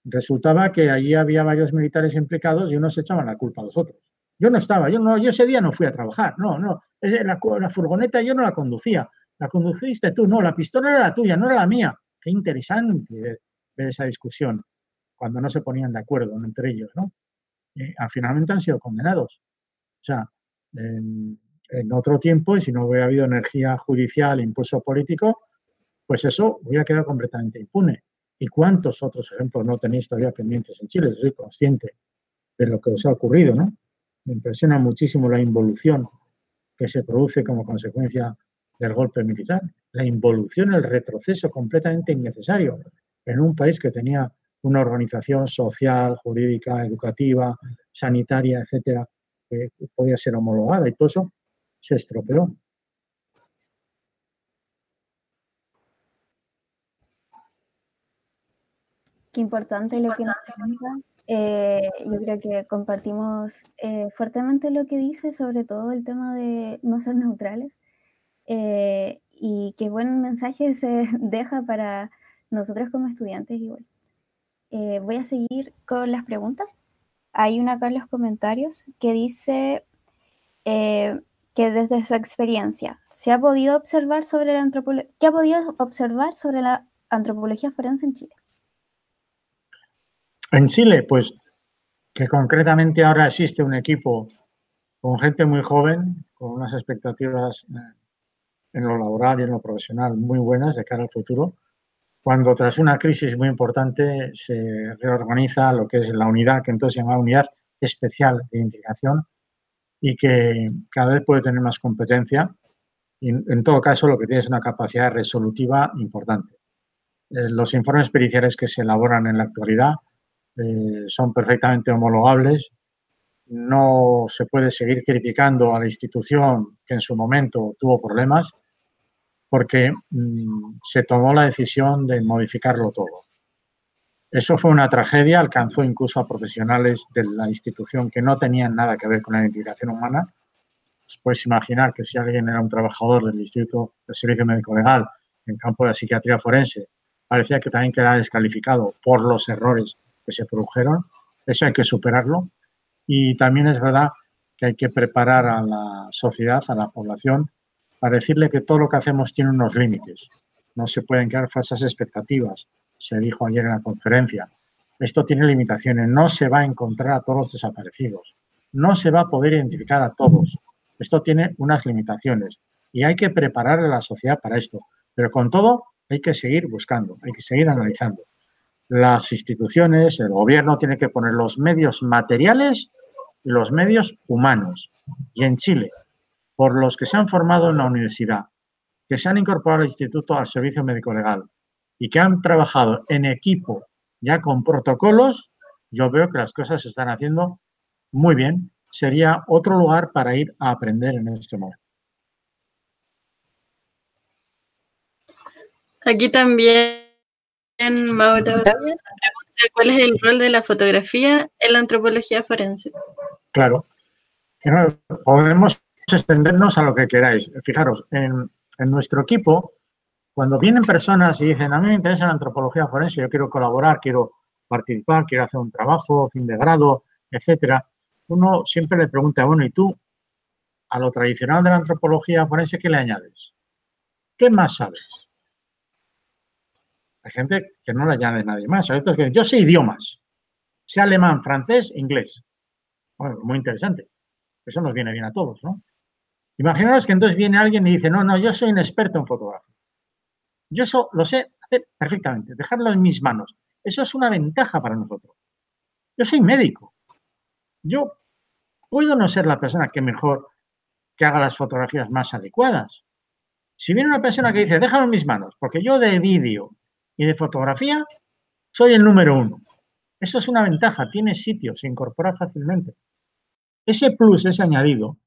resultaba que allí había varios militares implicados y unos echaban la culpa a los otros. Yo no estaba, yo ese día no fui a trabajar, la furgoneta yo no la conducía, la conduciste tú, no, la pistola era la tuya, no era la mía. Qué interesante ver esa discusión cuando no se ponían de acuerdo entre ellos, ¿no? Finalmente han sido condenados. O sea, en otro tiempo, y si no hubiera habido energía judicial, impulso político, pues eso hubiera quedado completamente impune. ¿Y cuántos otros ejemplos no tenéis todavía pendientes en Chile? Soy consciente de lo que os ha ocurrido, ¿no? Me impresiona muchísimo la involución que se produce como consecuencia del golpe militar. La involución, el retroceso completamente innecesario en un país que tenía una organización social, jurídica, educativa, sanitaria, etcétera, que podía ser homologada, y todo eso se estropeó. Qué importante lo que nos comenta. Yo creo que compartimos fuertemente lo que dice, sobre todo el tema de no ser neutrales. Y qué buen mensaje se deja para nosotros como estudiantes igual. Voy a seguir con las preguntas. Hay una acá en los comentarios que dice que desde su experiencia, ¿se ha podido observar sobre la antropología? ¿Qué ha podido observar sobre la antropología forense en Chile? En Chile, pues que concretamente ahora existe un equipo con gente muy joven, con unas expectativas en lo laboral y en lo profesional muy buenas de cara al futuro, cuando tras una crisis muy importante se reorganiza lo que es la unidad, que entonces se llama Unidad Especial de Identificación, y que cada vez puede tener más competencia. Y en todo caso, lo que tiene es una capacidad resolutiva importante. Los informes periciales que se elaboran en la actualidad son perfectamente homologables. No se puede seguir criticando a la institución que en su momento tuvo problemas, porque se tomó la decisión de modificarlo todo. Eso fue una tragedia, alcanzó incluso a profesionales de la institución que no tenían nada que ver con la identificación humana. Os podéis imaginar que si alguien era un trabajador del Instituto de Servicio Médico Legal en campo de la psiquiatría forense, parecía que también quedaba descalificado por los errores que se produjeron. Eso hay que superarlo. Y también es verdad que hay que preparar a la sociedad, a la población, para decirle que todo lo que hacemos tiene unos límites. No se pueden crear falsas expectativas. Se dijo ayer en la conferencia. Esto tiene limitaciones. No se va a encontrar a todos los desaparecidos. No se va a poder identificar a todos. Esto tiene unas limitaciones. Y hay que preparar a la sociedad para esto. Pero con todo, hay que seguir buscando, hay que seguir analizando. Las instituciones, el gobierno tiene que poner los medios materiales y los medios humanos. Y en Chile, por los que se han formado en la universidad, que se han incorporado al instituto, al servicio médico legal y que han trabajado en equipo ya con protocolos, yo veo que las cosas se están haciendo muy bien. Sería otro lugar para ir a aprender en este momento. Aquí también Mauro pregunta cuál es el rol de la fotografía en la antropología forense. Claro. Podemos extendernos a lo que queráis. Fijaros, en nuestro equipo, cuando vienen personas y dicen, a mí me interesa la antropología forense, yo quiero colaborar, quiero participar, quiero hacer un trabajo, fin de grado, etcétera, uno siempre le pregunta, bueno, ¿y tú, a lo tradicional de la antropología forense, qué le añades? ¿Qué más sabes? Hay gente que no le añade nadie más. Hay otros que dicen, yo sé idiomas, sé alemán, francés, inglés. Bueno, muy interesante. Eso nos viene bien a todos, ¿no? Imaginaos que entonces viene alguien y dice, no, no, yo soy un experto en fotografía. Yo eso lo sé hacer perfectamente, dejarlo en mis manos. Eso es una ventaja para nosotros. Yo soy médico. Yo puedo no ser la persona que mejor, que haga las fotografías más adecuadas. Si viene una persona que dice, déjalo en mis manos, porque yo de vídeo y de fotografía soy el número uno. Eso es una ventaja, tiene sitio, se incorpora fácilmente. Ese plus, ese añadido,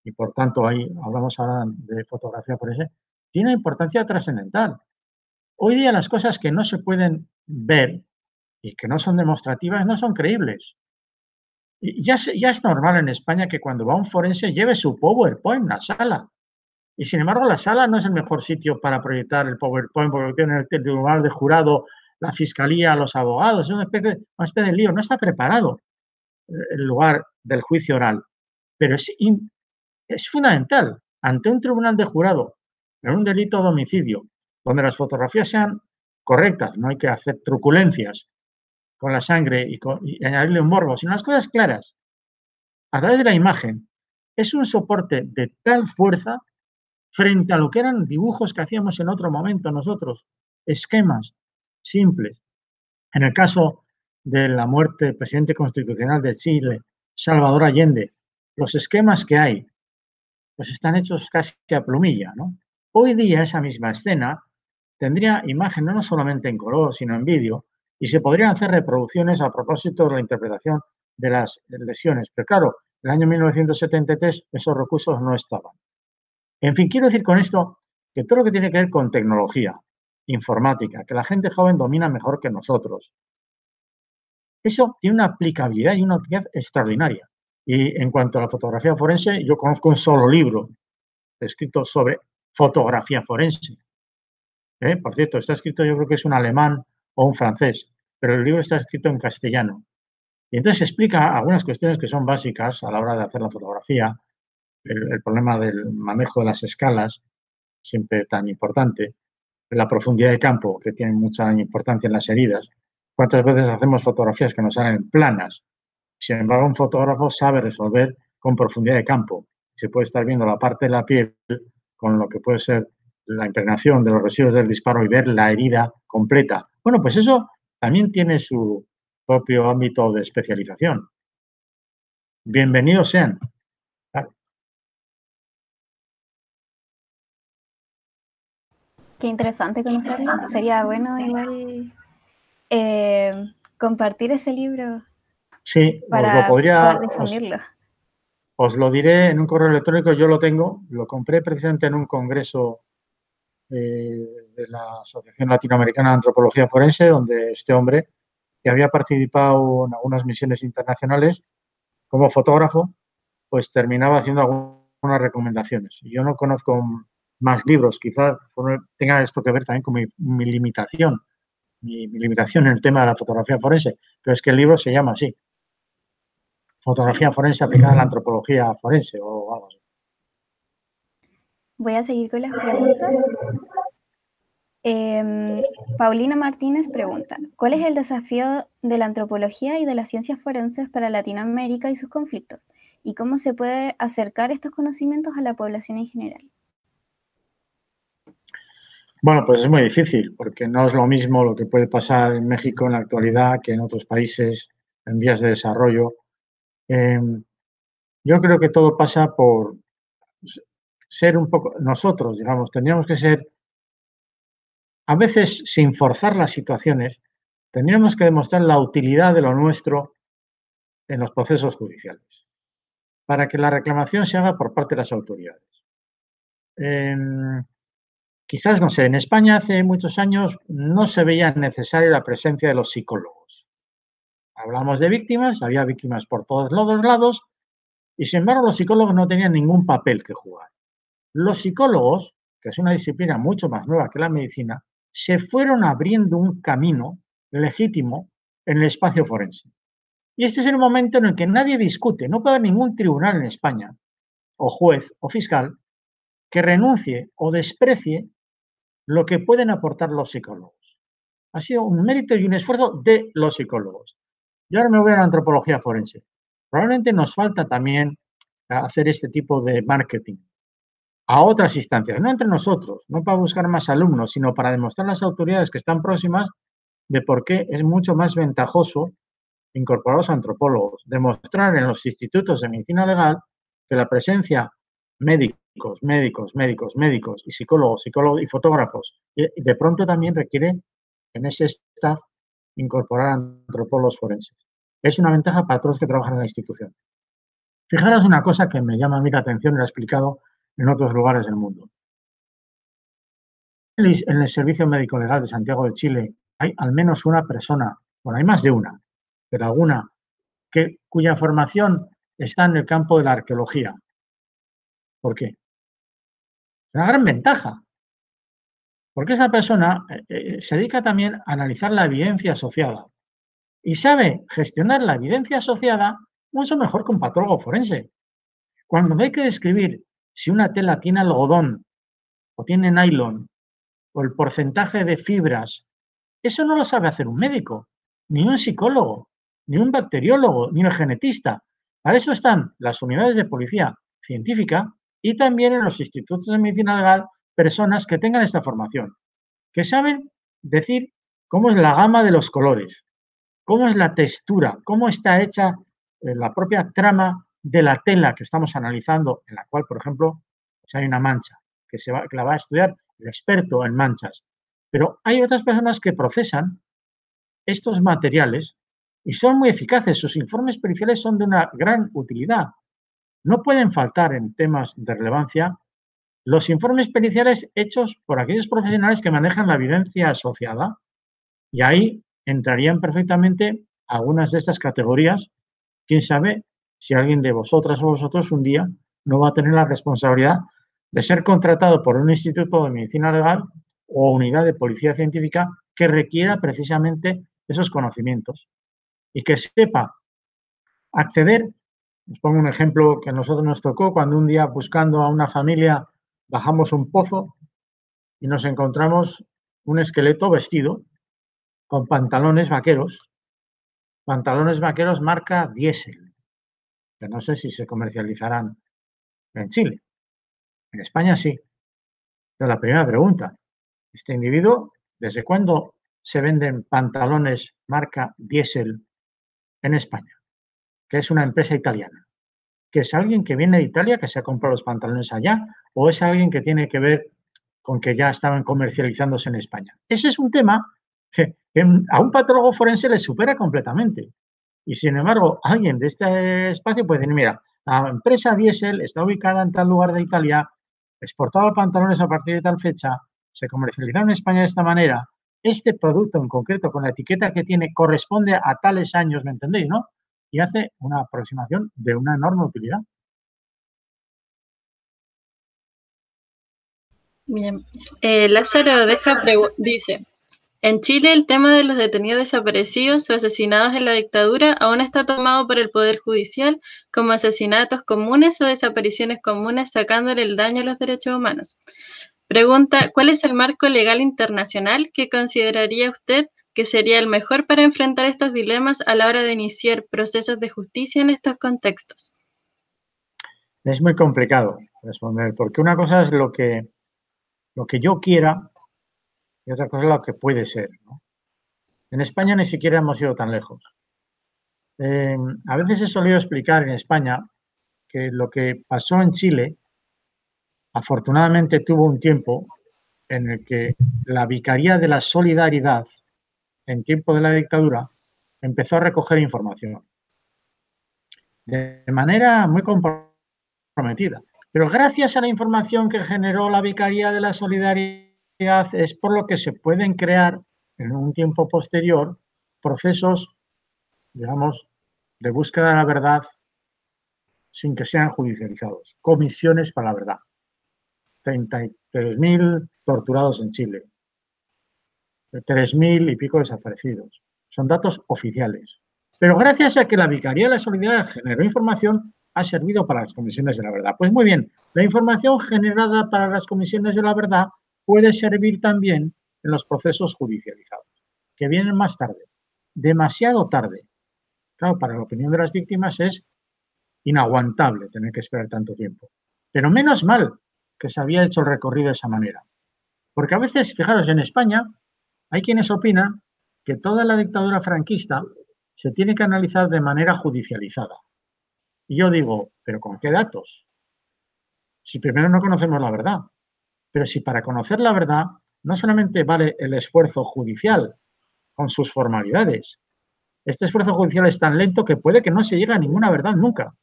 y por tanto ahí hablamos ahora de fotografía forense, tiene una importancia trascendental. Hoy día las cosas que no se pueden ver y que no son demostrativas no son creíbles. Y ya es normal en España que cuando va un forense lleve su PowerPoint a la sala. Y sin embargo la sala no es el mejor sitio para proyectar el PowerPoint porque tiene el tribunal de jurado, la fiscalía, los abogados, es una especie de lío, no está preparado el lugar del juicio oral. Pero es fundamental, ante un tribunal de jurado, en un delito de homicidio, donde las fotografías sean correctas, no hay que hacer truculencias con la sangre y añadirle un morbo, sino las cosas claras, a través de la imagen, es un soporte de tal fuerza frente a lo que eran dibujos que hacíamos en otro momento nosotros, esquemas simples. En el caso de la muerte del presidente constitucional de Chile, Salvador Allende, los esquemas que hay, pues están hechos casi a plumilla, ¿no? Hoy día esa misma escena tendría imagen no solamente en color, sino en vídeo, y se podrían hacer reproducciones a propósito de la interpretación de las lesiones. Pero claro, en el año 1973 esos recursos no estaban. En fin, quiero decir con esto que todo lo que tiene que ver con tecnología, informática, que la gente joven domina mejor que nosotros, eso tiene una aplicabilidad y una utilidad extraordinaria. Y en cuanto a la fotografía forense, yo conozco un solo libro escrito sobre fotografía forense. Por cierto, está escrito, yo creo que es un alemán o un francés, pero el libro está escrito en castellano. Y entonces explica algunas cuestiones que son básicas a la hora de hacer la fotografía, el problema del manejo de las escalas, siempre tan importante, la profundidad de campo, que tiene mucha importancia en las heridas. ¿Cuántas veces hacemos fotografías que nos salen planas? Sin embargo, un fotógrafo sabe resolver con profundidad de campo. Se puede estar viendo la parte de la piel con lo que puede ser la impregnación de los residuos del disparo y ver la herida completa. Bueno, pues eso también tiene su propio ámbito de especialización. Bienvenidos sean. Qué interesante conocerlo. Sería bueno igual compartir ese libro. Sí, para poder difundirlo. Os lo diré en un correo electrónico, yo lo tengo, lo compré precisamente en un congreso de la Asociación Latinoamericana de Antropología Forense, donde este hombre, que había participado en algunas misiones internacionales como fotógrafo, pues terminaba haciendo algunas recomendaciones. Yo no conozco más libros, quizás tenga esto que ver también con mi limitación, mi limitación en el tema de la fotografía forense, pero es que el libro se llama así. Fotografía forense aplicada a la antropología forense o algo así. Voy a seguir con las preguntas. Paulina Martínez pregunta, ¿cuál es el desafío de la antropología y de las ciencias forenses para Latinoamérica y sus conflictos? ¿Y cómo se puede acercar estos conocimientos a la población en general? Bueno, pues es muy difícil, porque no es lo mismo lo que puede pasar en México en la actualidad que en otros países en vías de desarrollo. Yo creo que todo pasa por ser un poco, nosotros, digamos, tendríamos que ser, a veces sin forzar las situaciones, tendríamos que demostrar la utilidad de lo nuestro en los procesos judiciales, para que la reclamación se haga por parte de las autoridades. Quizás, no sé, en España hace muchos años no se veía necesaria la presencia de los psicólogos. Hablamos de víctimas, había víctimas por todos los lados, y sin embargo los psicólogos no tenían ningún papel que jugar. Los psicólogos, que es una disciplina mucho más nueva que la medicina, se fueron abriendo un camino legítimo en el espacio forense. Y este es el momento en el que nadie discute, no puede haber ningún tribunal en España, o juez o fiscal, que renuncie o desprecie lo que pueden aportar los psicólogos. Ha sido un mérito y un esfuerzo de los psicólogos. Yo ahora me voy a la antropología forense. Probablemente nos falta también hacer este tipo de marketing a otras instancias, no entre nosotros, no para buscar más alumnos, sino para demostrar a las autoridades que están próximas de por qué es mucho más ventajoso incorporar a los antropólogos, demostrar en los institutos de medicina legal que la presencia médicos y psicólogos y fotógrafos, y de pronto también requiere en ese staff incorporar antropólogos forenses. Es una ventaja para todos los que trabajan en la institución. Fijaros una cosa que me llama a mí la atención y lo he explicado en otros lugares del mundo. En el Servicio Médico Legal de Santiago de Chile hay al menos una persona, bueno, hay más de una, pero alguna, cuya formación está en el campo de la arqueología. ¿Por qué? Es una gran ventaja, porque esa persona se dedica también a analizar la evidencia asociada y sabe gestionar la evidencia asociada mucho mejor que un patólogo forense. Cuando hay que describir si una tela tiene algodón o tiene nylon o el porcentaje de fibras, eso no lo sabe hacer un médico, ni un psicólogo, ni un bacteriólogo, ni un genetista. Para eso están las unidades de policía científica y también en los institutos de medicina legal personas que tengan esta formación, que saben decir cómo es la gama de los colores, cómo es la textura, cómo está hecha la propia trama de la tela que estamos analizando, en la cual, por ejemplo, pues hay una mancha que la va a estudiar el experto en manchas. Pero hay otras personas que procesan estos materiales y son muy eficaces. Sus informes periciales son de una gran utilidad. No pueden faltar en temas de relevancia los informes periciales hechos por aquellos profesionales que manejan la evidencia asociada, y ahí entrarían perfectamente algunas de estas categorías. Quién sabe si alguien de vosotras o vosotros un día no va a tener la responsabilidad de ser contratado por un instituto de medicina legal o unidad de policía científica que requiera precisamente esos conocimientos y que sepa acceder. Os pongo un ejemplo que a nosotros nos tocó cuando un día, buscando a una familia, bajamos un pozo y nos encontramos un esqueleto vestido con pantalones vaqueros marca Diesel, que no sé si se comercializarán en Chile. En España sí. Pero la primera pregunta, este individuo, ¿desde cuándo se venden pantalones marca Diesel en España? Que es una empresa italiana. ¿Que es alguien que viene de Italia, que se ha comprado los pantalones allá? ¿O es alguien que tiene que ver con que ya estaban comercializándose en España? Ese es un tema que a un patólogo forense le supera completamente. Y sin embargo, alguien de este espacio puede decir, mira, la empresa Diesel está ubicada en tal lugar de Italia, exportaba pantalones a partir de tal fecha, se comercializaron en España de esta manera, este producto en concreto con la etiqueta que tiene corresponde a tales años, ¿me entendéis, no? Y hace una aproximación de una enorme utilidad. Bien. Lázaro dice, en Chile el tema de los detenidos desaparecidos o asesinados en la dictadura aún está tomado por el Poder Judicial como asesinatos comunes o desapariciones comunes, sacándole el daño a los derechos humanos. Pregunta, ¿cuál es el marco legal internacional que consideraría usted que sería el mejor para enfrentar estos dilemas a la hora de iniciar procesos de justicia en estos contextos? Es muy complicado responder, porque una cosa es lo que yo quiera y otra cosa es lo que puede ser, ¿no? En España ni siquiera hemos ido tan lejos. A veces he solido explicar en España que lo que pasó en Chile afortunadamente tuvo un tiempo en el que la Vicaría de la Solidaridad, en tiempo de la dictadura, empezó a recoger información de manera muy comprometida. Pero gracias a la información que generó la Vicaría de la Solidaridad es por lo que se pueden crear en un tiempo posterior procesos, digamos, de búsqueda de la verdad sin que sean judicializados. Comisiones para la verdad. 33.000 torturados en Chile. 3.000 y pico desaparecidos. Son datos oficiales. Pero gracias a que la Vicaría de la Solidaridad generó información, ha servido para las comisiones de la verdad. Pues muy bien, la información generada para las comisiones de la verdad puede servir también en los procesos judicializados, que vienen más tarde, demasiado tarde. Claro, para la opinión de las víctimas es inaguantable tener que esperar tanto tiempo. Pero menos mal que se había hecho el recorrido de esa manera. Porque a veces, fijaros, en España hay quienes opinan que toda la dictadura franquista se tiene que analizar de manera judicializada. Y yo digo, ¿pero con qué datos? Si primero no conocemos la verdad. Pero si para conocer la verdad no solamente vale el esfuerzo judicial con sus formalidades. Este esfuerzo judicial es tan lento que puede que no se llegue a ninguna verdad nunca.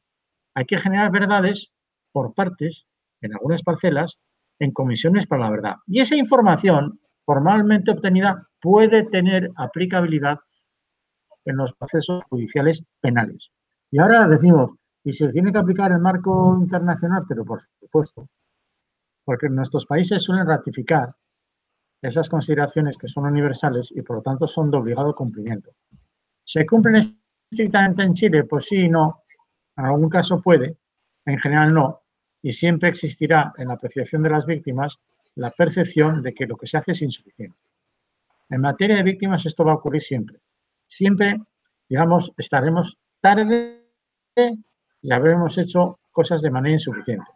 Hay que generar verdades por partes, en algunas parcelas, en comisiones para la verdad. Y esa información formalmente obtenida puede tener aplicabilidad en los procesos judiciales penales. Y ahora decimos, ¿y se tiene que aplicar el marco internacional? Pero por supuesto, porque nuestros países suelen ratificar esas consideraciones que son universales y por lo tanto son de obligado cumplimiento. ¿Se cumplen estrictamente en Chile? Pues sí y no. En algún caso puede, en general no. Y siempre existirá en la apreciación de las víctimas la percepción de que lo que se hace es insuficiente. En materia de víctimas esto va a ocurrir siempre. Siempre, digamos, estaremos tarde y habremos hecho cosas de manera insuficiente.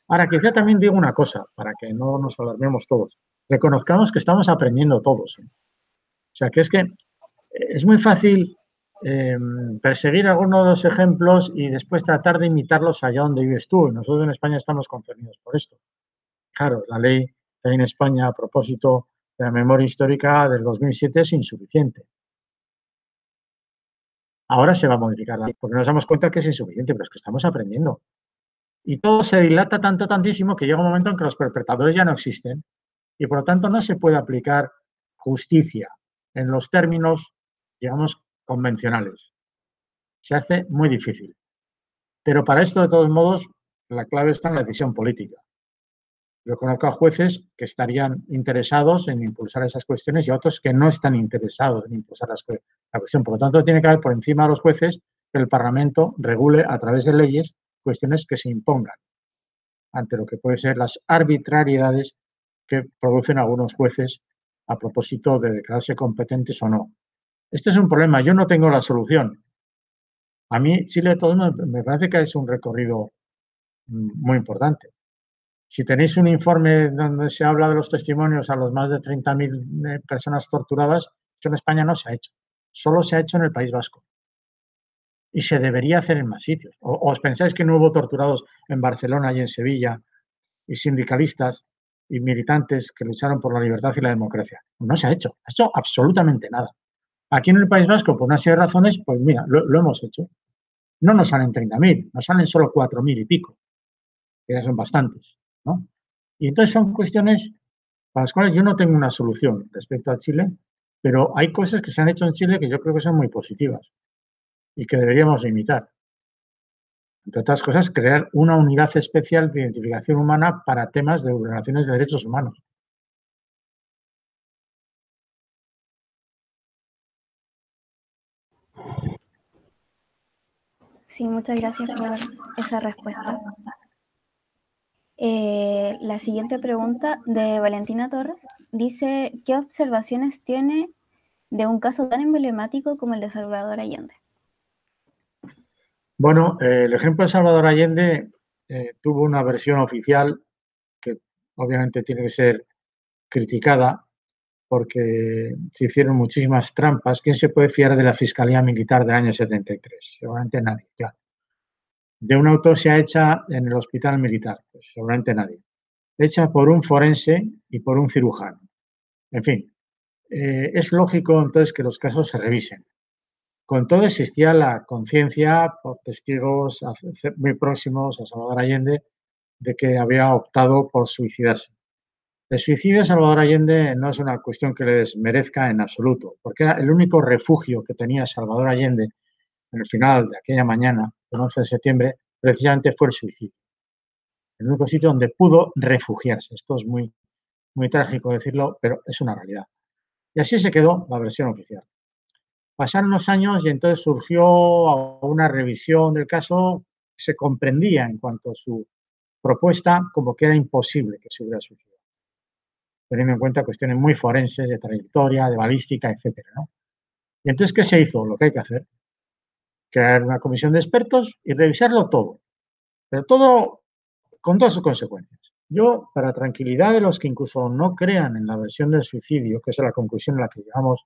Ahora, quizá también digo una cosa, para que no nos alarmemos todos. Reconozcamos que estamos aprendiendo todos. O sea, que es muy fácil perseguir algunos de los ejemplos y después tratar de imitarlos allá donde vives tú. Y nosotros en España estamos concernidos por esto. Claro, la ley que hay en España a propósito de la memoria histórica del 2007 es insuficiente. Ahora se va a modificar la ley, porque nos damos cuenta que es insuficiente, pero es que estamos aprendiendo. Y todo se dilata tantísimo que llega un momento en que los perpetradores ya no existen y por lo tanto no se puede aplicar justicia en los términos, digamos, convencionales. Se hace muy difícil. Pero para esto, de todos modos, la clave está en la decisión política. Yo conozco a jueces que estarían interesados en impulsar esas cuestiones y a otros que no están interesados en impulsar la cuestión. Por lo tanto, tiene que haber por encima de los jueces que el Parlamento regule a través de leyes cuestiones que se impongan ante lo que pueden ser las arbitrariedades que producen algunos jueces a propósito de declararse competentes o no. Este es un problema. Yo no tengo la solución. A mí Chile de todos modos me parece que es un recorrido muy importante. Si tenéis un informe donde se habla de los testimonios a los más de 30.000 personas torturadas, eso en España no se ha hecho. Solo se ha hecho en el País Vasco. Y se debería hacer en más sitios. ¿O os pensáis que no hubo torturados en Barcelona y en Sevilla y sindicalistas y militantes que lucharon por la libertad y la democracia? No se ha hecho absolutamente nada. Aquí en el País Vasco, por una serie de razones, pues mira, lo hemos hecho. No nos salen 30.000, nos salen solo 4.000 y pico, que ya son bastantes, ¿no? Y entonces son cuestiones para las cuales yo no tengo una solución respecto a Chile, pero hay cosas que se han hecho en Chile que yo creo que son muy positivas y que deberíamos imitar. Entre otras cosas, crear una unidad especial de identificación humana para temas de vulneraciones de derechos humanos. Sí, muchas gracias por esa respuesta. La siguiente pregunta de Valentina Torres dice, ¿qué observaciones tiene de un caso tan emblemático como el de Salvador Allende? Bueno, el ejemplo de Salvador Allende tuvo una versión oficial que obviamente tiene que ser criticada porque se hicieron muchísimas trampas. ¿Quién se puede fiar de la Fiscalía Militar del año 73? Seguramente nadie, claro. De una autopsia hecha en el Hospital Militar, pues seguramente nadie. Hecha por un forense y por un cirujano. En fin, es lógico entonces que los casos se revisen. Con todo existía la conciencia por testigos muy próximos a Salvador Allende de que había optado por suicidarse. El suicidio de Salvador Allende no es una cuestión que le desmerezca en absoluto, porque era el único refugio que tenía Salvador Allende en el final de aquella mañana, el 11 de septiembre, precisamente fue el suicidio. El único sitio donde pudo refugiarse. Esto es muy, muy trágico decirlo, pero es una realidad. Y así se quedó la versión oficial. Pasaron los años y entonces surgió una revisión del caso. Se comprendía en cuanto a su propuesta como que era imposible que se hubiera suicidado, teniendo en cuenta cuestiones muy forenses, de trayectoria, de balística, etcétera, ¿no? Y entonces, ¿qué se hizo? Lo que hay que hacer. Crear una comisión de expertos y revisarlo todo. Pero todo con todas sus consecuencias. Yo, para tranquilidad de los que incluso no crean en la versión del suicidio, que es la conclusión a la que llegamos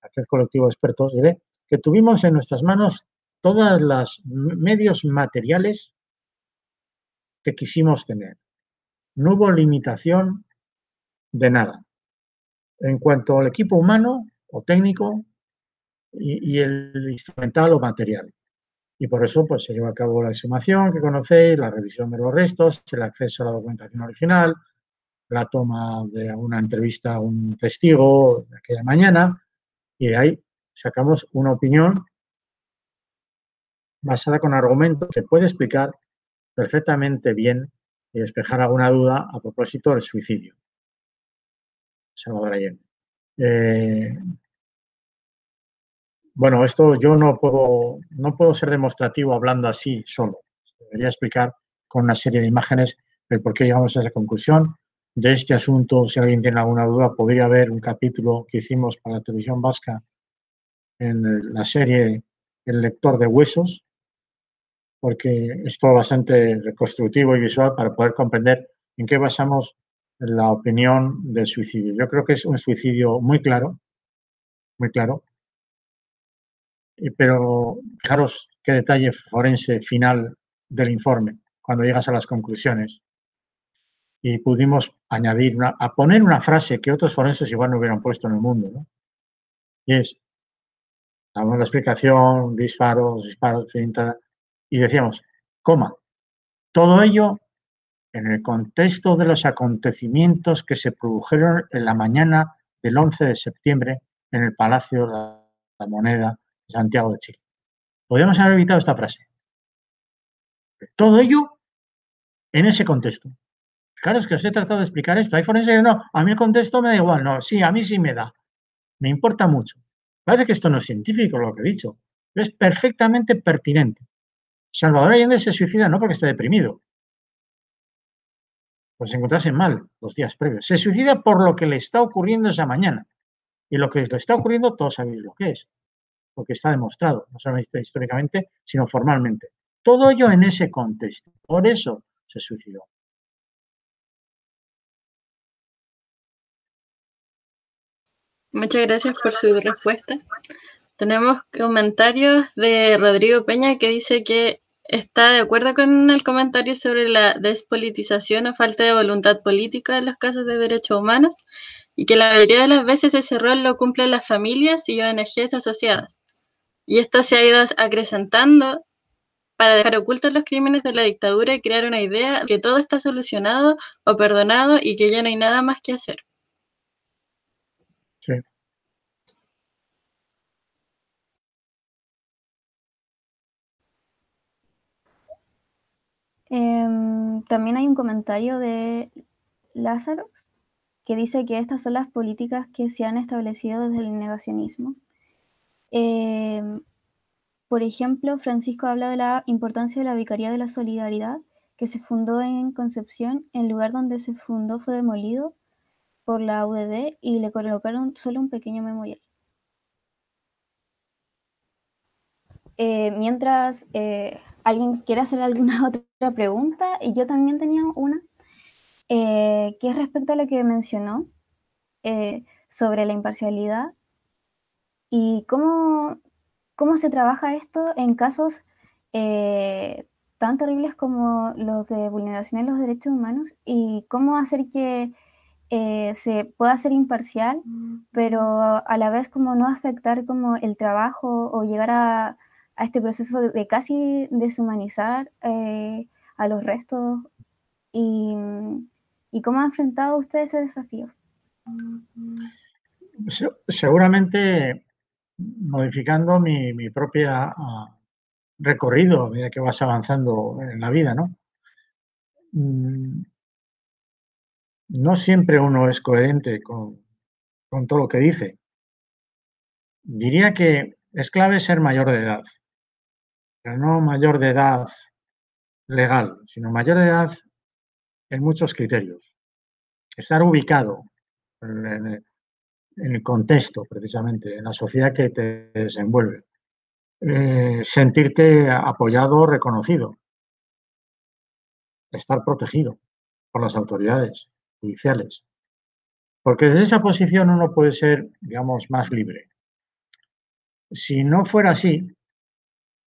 a aquel colectivo de expertos, diré que tuvimos en nuestras manos todos los medios materiales que quisimos tener. No hubo limitación de nada. En cuanto al equipo humano o técnico y el instrumental o material. Y por eso pues, se llevó a cabo la exhumación que conocéis, la revisión de los restos, el acceso a la documentación original, la toma de una entrevista a un testigo de aquella mañana, y de ahí sacamos una opinión basada con argumentos que puede explicar perfectamente bien y despejar alguna duda a propósito del suicidio. Salvador Allende. Bueno, esto yo no puedo ser demostrativo hablando así solo. Debería explicar con una serie de imágenes el por qué llegamos a esa conclusión. De este asunto, si alguien tiene alguna duda, podría haber un capítulo que hicimos para la televisión vasca en la serie El lector de huesos, porque es todo bastante reconstructivo y visual para poder comprender en qué basamos la opinión del suicidio. Yo creo que es un suicidio muy claro, pero fijaros qué detalle forense final del informe, cuando llegas a las conclusiones. Y pudimos añadir, a poner una frase que otros forenses igual no hubieran puesto en el mundo, ¿no? Y es, Damos la explicación, disparos, y decíamos, coma, todo ello en el contexto de los acontecimientos que se produjeron en la mañana del 11 de septiembre en el Palacio de la Moneda de Santiago de Chile. Podríamos haber evitado esta frase. Todo ello en ese contexto. Claro, es que os he tratado de explicar esto. Hay forenses que no, a mí el contexto me da igual. No, sí, a mí sí me da. Me importa mucho. Parece que esto no es científico lo que he dicho, pero es perfectamente pertinente. Salvador Allende se suicida no porque esté deprimido, pues se encontrase mal los días previos. Se suicida por lo que le está ocurriendo esa mañana. Y lo que le está ocurriendo, todos sabéis lo que es, porque está demostrado, no solamente históricamente, sino formalmente. Todo ello en ese contexto. Por eso se suicidó. Muchas gracias por su respuesta. Tenemos comentarios de Rodrigo Peña que dice que está de acuerdo con el comentario sobre la despolitización o falta de voluntad política en los casos de derechos humanos y que la mayoría de las veces ese rol lo cumplen las familias y ONGs asociadas. Y esto se ha ido acrecentando para dejar ocultos los crímenes de la dictadura y crear una idea de que todo está solucionado o perdonado y que ya no hay nada más que hacer. Sí. También hay un comentario de Lázaro que dice que estas son las políticas que se han establecido desde el negacionismo. Por ejemplo, Francisco habla de la importancia de la Vicaría de la Solidaridad, que se fundó en Concepción. El lugar donde se fundó fue demolido por la UDD y le colocaron solo un pequeño memorial. Mientras alguien quiere hacer alguna otra pregunta, y yo también tenía una, que es respecto a lo que mencionó sobre la imparcialidad y cómo se trabaja esto en casos tan terribles como los de vulneración de los derechos humanos y cómo hacer que se pueda ser imparcial, pero a la vez como no afectar como el trabajo o llegar a este proceso de casi deshumanizar a los restos y cómo ha enfrentado usted ese desafío. Seguramente modificando mi propia recorrido a medida que vas avanzando en la vida, ¿no? No siempre uno es coherente con todo lo que dice. Diría que es clave ser mayor de edad, pero no mayor de edad legal, sino mayor de edad en muchos criterios. Estar ubicado en el contexto, precisamente, en la sociedad que te desenvuelve. Sentirte apoyado, reconocido. Estar protegido por las autoridades judiciales. Porque desde esa posición uno puede ser, digamos, más libre. Si no fuera así,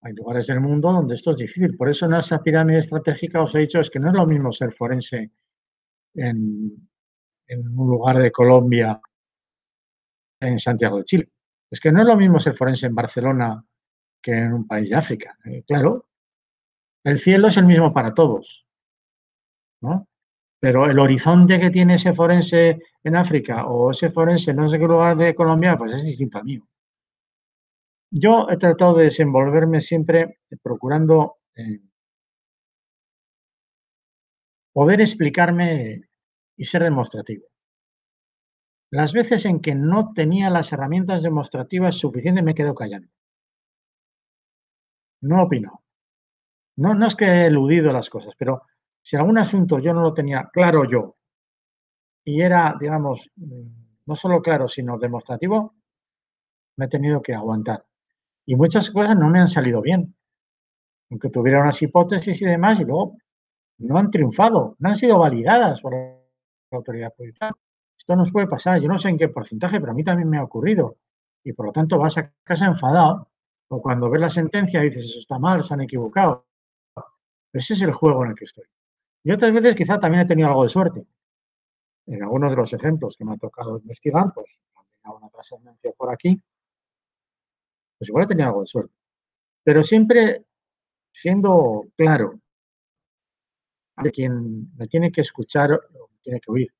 hay lugares del mundo donde esto es difícil. Por eso en esa pirámide estratégica os he dicho es que no es lo mismo ser forense en un lugar de Colombia, en Santiago de Chile. Es que no es lo mismo ser forense en Barcelona que en un país de África. Claro, el cielo es el mismo para todos, ¿no? Pero el horizonte que tiene ese forense en África o ese forense en no sé qué lugar de Colombia, pues es distinto al mío. Yo he tratado de desenvolverme siempre procurando poder explicarme y ser demostrativo. Las veces en que no tenía las herramientas demostrativas suficientes me quedo callando. No opino. No es que he eludido las cosas, pero si algún asunto yo no lo tenía claro yo y era, digamos, no solo claro, sino demostrativo, me he tenido que aguantar. Y muchas cosas no me han salido bien, aunque tuviera unas hipótesis y demás, y luego no han triunfado, no han sido validadas por la autoridad judicial. Esto nos puede pasar, yo no sé en qué porcentaje, pero a mí también me ha ocurrido. Y por lo tanto vas a casa enfadado, o cuando ves la sentencia dices, eso está mal, se han equivocado. Ese es el juego en el que estoy. Y otras veces quizá también he tenido algo de suerte. En algunos de los ejemplos que me ha tocado investigar, pues han tenido una trascendencia por aquí. Pues igual he tenido algo de suerte. Pero siempre siendo claro de quien me tiene que escuchar o me tiene que oír.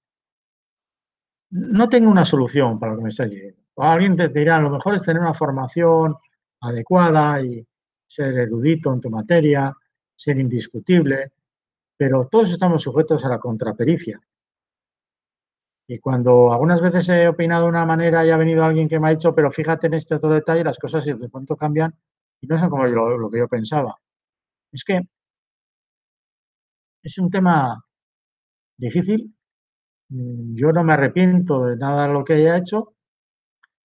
No tengo una solución para lo que me estás diciendo. O alguien te dirá, lo mejor es tener una formación adecuada y ser erudito en tu materia, ser indiscutible, pero todos estamos sujetos a la contrapericia. Y cuando algunas veces he opinado de una manera y ha venido alguien que me ha dicho, pero fíjate en este otro detalle, las cosas de pronto cambian y no son como lo que yo pensaba. Es que es un tema difícil. Yo no me arrepiento de nada de lo que haya hecho,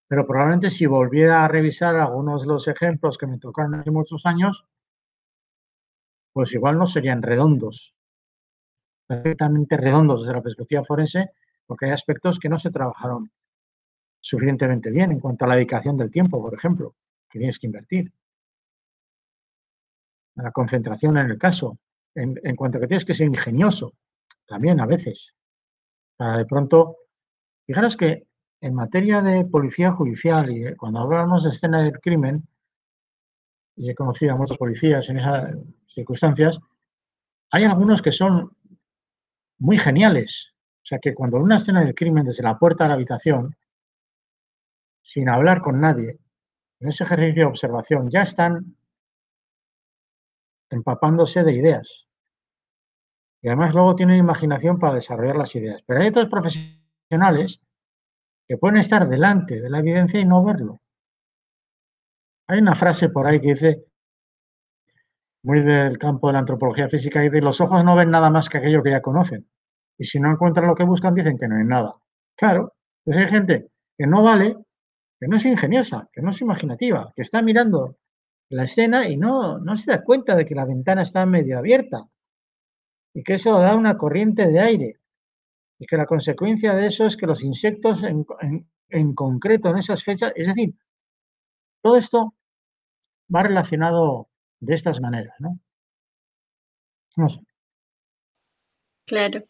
pero probablemente si volviera a revisar algunos de los ejemplos que me tocaron hace muchos años, pues igual no serían redondos, perfectamente redondos desde la perspectiva forense, porque hay aspectos que no se trabajaron suficientemente bien en cuanto a la dedicación del tiempo, por ejemplo, que tienes que invertir, a la concentración en el caso, en cuanto a que tienes que ser ingenioso, también a veces, para de pronto, fijaros que en materia de policía judicial y cuando hablamos de escena del crimen, y he conocido a muchos policías en esas circunstancias, hay algunos que son muy geniales. O sea, que cuando una escena del crimen desde la puerta de la habitación, sin hablar con nadie, en ese ejercicio de observación, ya están empapándose de ideas. Y además luego tienen imaginación para desarrollar las ideas. Pero hay otros profesionales que pueden estar delante de la evidencia y no verlo. Hay una frase por ahí que dice, muy del campo de la antropología física, que dice, los ojos no ven nada más que aquello que ya conocen. Y si no encuentran lo que buscan, dicen que no hay nada. Claro, pues hay gente que no vale, que no es ingeniosa, que no es imaginativa, que está mirando la escena y no se da cuenta de que la ventana está medio abierta y que eso da una corriente de aire y que la consecuencia de eso es que los insectos en concreto en esas fechas, es decir, todo esto va relacionado de estas maneras, ¿no? No sé. Claro.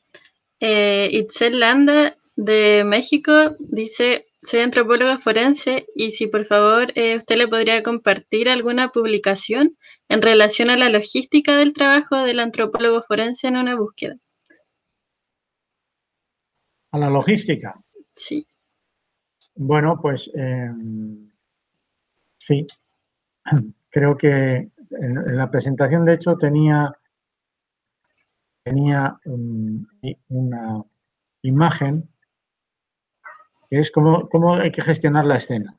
Itzel Landa de México dice, soy antropóloga forense y si por favor usted le podría compartir alguna publicación en relación a la logística del trabajo del antropólogo forense en una búsqueda. A la logística. Sí. Bueno, pues sí. Creo que en la presentación, de hecho, tenía una imagen que es cómo hay que gestionar la escena.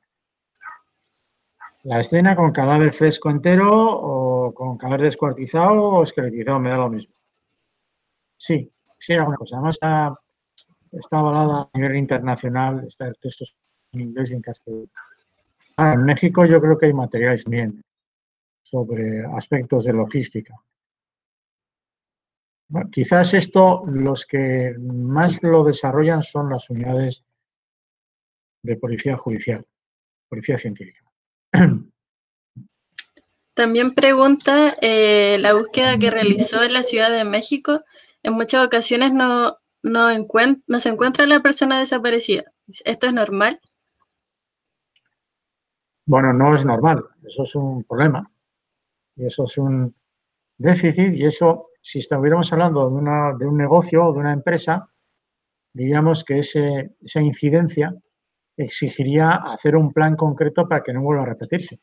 La escena con cadáver fresco entero o con cadáver descuartizado o esqueletizado, me da lo mismo. Sí, alguna cosa. Además está avalada a nivel internacional, está el texto en inglés y en castellano. En México yo creo que hay materiales también sobre aspectos de logística. Bueno, quizás esto, los que más lo desarrollan son las unidades de policía judicial, policía científica. También pregunta, la búsqueda que realizó en la Ciudad de México, en muchas ocasiones no se encuentra la persona desaparecida. ¿Esto es normal? Bueno, no es normal, eso es un problema y eso es un déficit y eso, si estuviéramos hablando de un negocio o de una empresa, diríamos que esa incidencia exigiría hacer un plan concreto para que no vuelva a repetirse.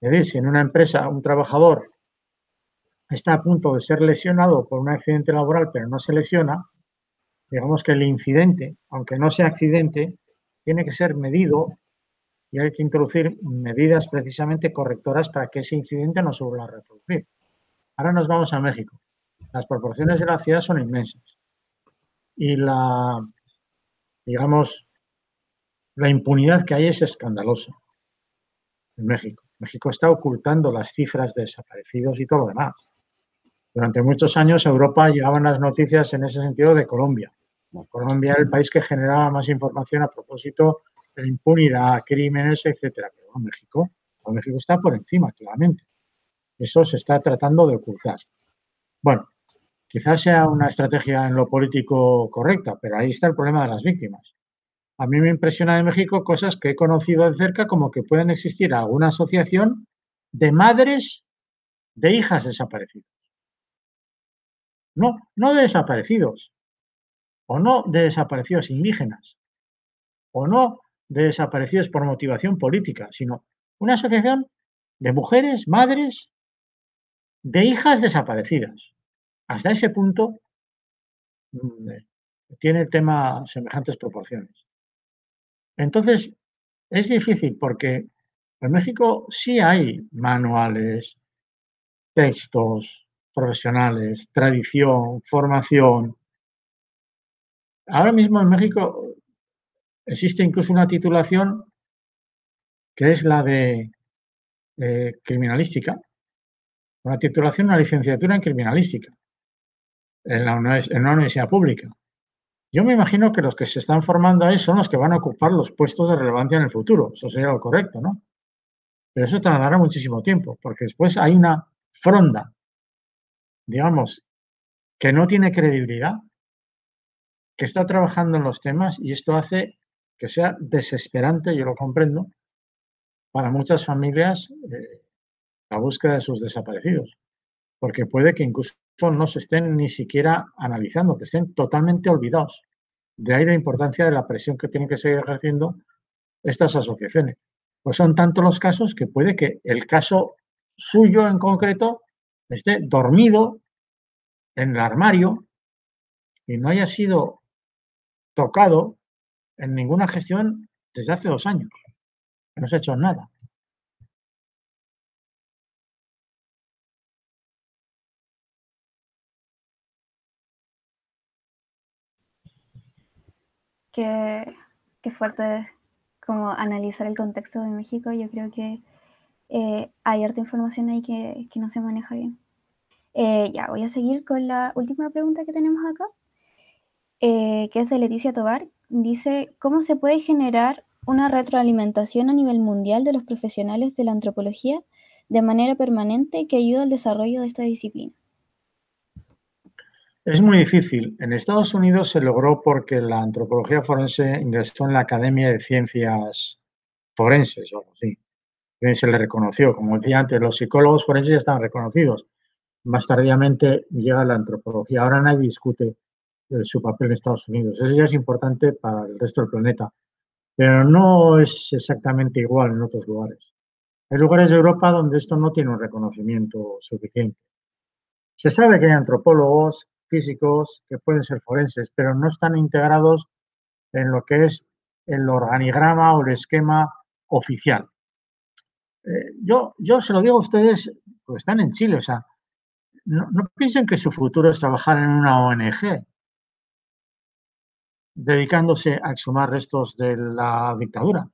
Es decir, si en una empresa un trabajador está a punto de ser lesionado por un accidente laboral pero no se lesiona, digamos que el incidente, aunque no sea accidente, tiene que ser medido y hay que introducir medidas precisamente correctoras para que ese incidente no se vuelva a reproducir. Ahora nos vamos a México. Las proporciones de la ciudad son inmensas y digamos, la impunidad que hay es escandalosa en México. México está ocultando las cifras de desaparecidos y todo lo demás. Durante muchos años Europa llegaban las noticias en ese sentido de Colombia. Colombia era el país que generaba más información a propósito de la impunidad, crímenes, etcétera. Pero México está por encima, claramente. Eso se está tratando de ocultar. Bueno, quizás sea una estrategia en lo político correcta, pero ahí está el problema de las víctimas. A mí me impresiona de México cosas que he conocido de cerca, como que pueden existir alguna asociación de madres de hijas desaparecidas. No de desaparecidos, o no de desaparecidos indígenas, o no de desaparecidos por motivación política, sino una asociación de mujeres, madres de hijas desaparecidas. Hasta ese punto tiene el tema semejantes proporciones. Entonces, es difícil porque en México sí hay manuales, textos profesionales, tradición, formación. Ahora mismo en México existe incluso una titulación que es la de criminalística, una titulación, una licenciatura en criminalística en una universidad pública. Yo me imagino que los que se están formando ahí son los que van a ocupar los puestos de relevancia en el futuro. Eso sería lo correcto, ¿no? Pero eso tardará muchísimo tiempo, porque después hay una fronda, digamos, que no tiene credibilidad, que está trabajando en los temas, y esto hace que sea desesperante, yo lo comprendo, para muchas familias la búsqueda de sus desaparecidos, porque puede que incluso no se estén ni siquiera analizando, que estén totalmente olvidados. De ahí la importancia de la presión que tienen que seguir ejerciendo estas asociaciones. Pues son tantos los casos que puede que el caso suyo en concreto esté dormido en el armario y no haya sido tocado en ninguna gestión desde hace 2 años. No se ha hecho nada. Qué fuerte como analizar el contexto de México. Yo creo que hay harta información ahí que no se maneja bien. Ya, voy a seguir con la última pregunta que tenemos acá, que es de Leticia Tobar. Dice, ¿cómo se puede generar una retroalimentación a nivel mundial de los profesionales de la antropología de manera permanente que ayude al desarrollo de esta disciplina? Es muy difícil. En Estados Unidos se logró porque la antropología forense ingresó en la Academia de Ciencias Forenses o algo así. Se le reconoció. Como decía antes, los psicólogos forenses ya estaban reconocidos. Más tardíamente llega la antropología. Ahora nadie discute su papel en Estados Unidos. Eso ya es importante para el resto del planeta. Pero no es exactamente igual en otros lugares. Hay lugares de Europa donde esto no tiene un reconocimiento suficiente. Se sabe que hay antropólogos, físicos, que pueden ser forenses, pero no están integrados en lo que es el organigrama o el esquema oficial. Yo se lo digo a ustedes, porque están en Chile, o sea, no piensen que su futuro es trabajar en una ONG, dedicándose a exhumar restos de la dictadura.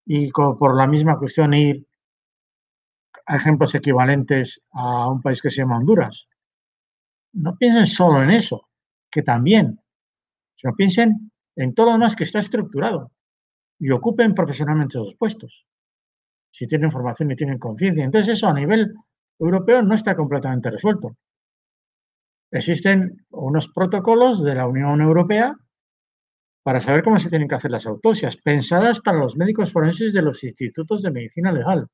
Y por la misma cuestión ir a ejemplos equivalentes a un país que se llama Honduras. No piensen solo en eso, que también, sino piensen en todo lo demás que está estructurado y ocupen profesionalmente esos puestos, si tienen formación y tienen conciencia. Entonces eso a nivel europeo no está completamente resuelto. Existen unos protocolos de la Unión Europea para saber cómo se tienen que hacer las autopsias, pensadas para los médicos forenses de los institutos de medicina legal,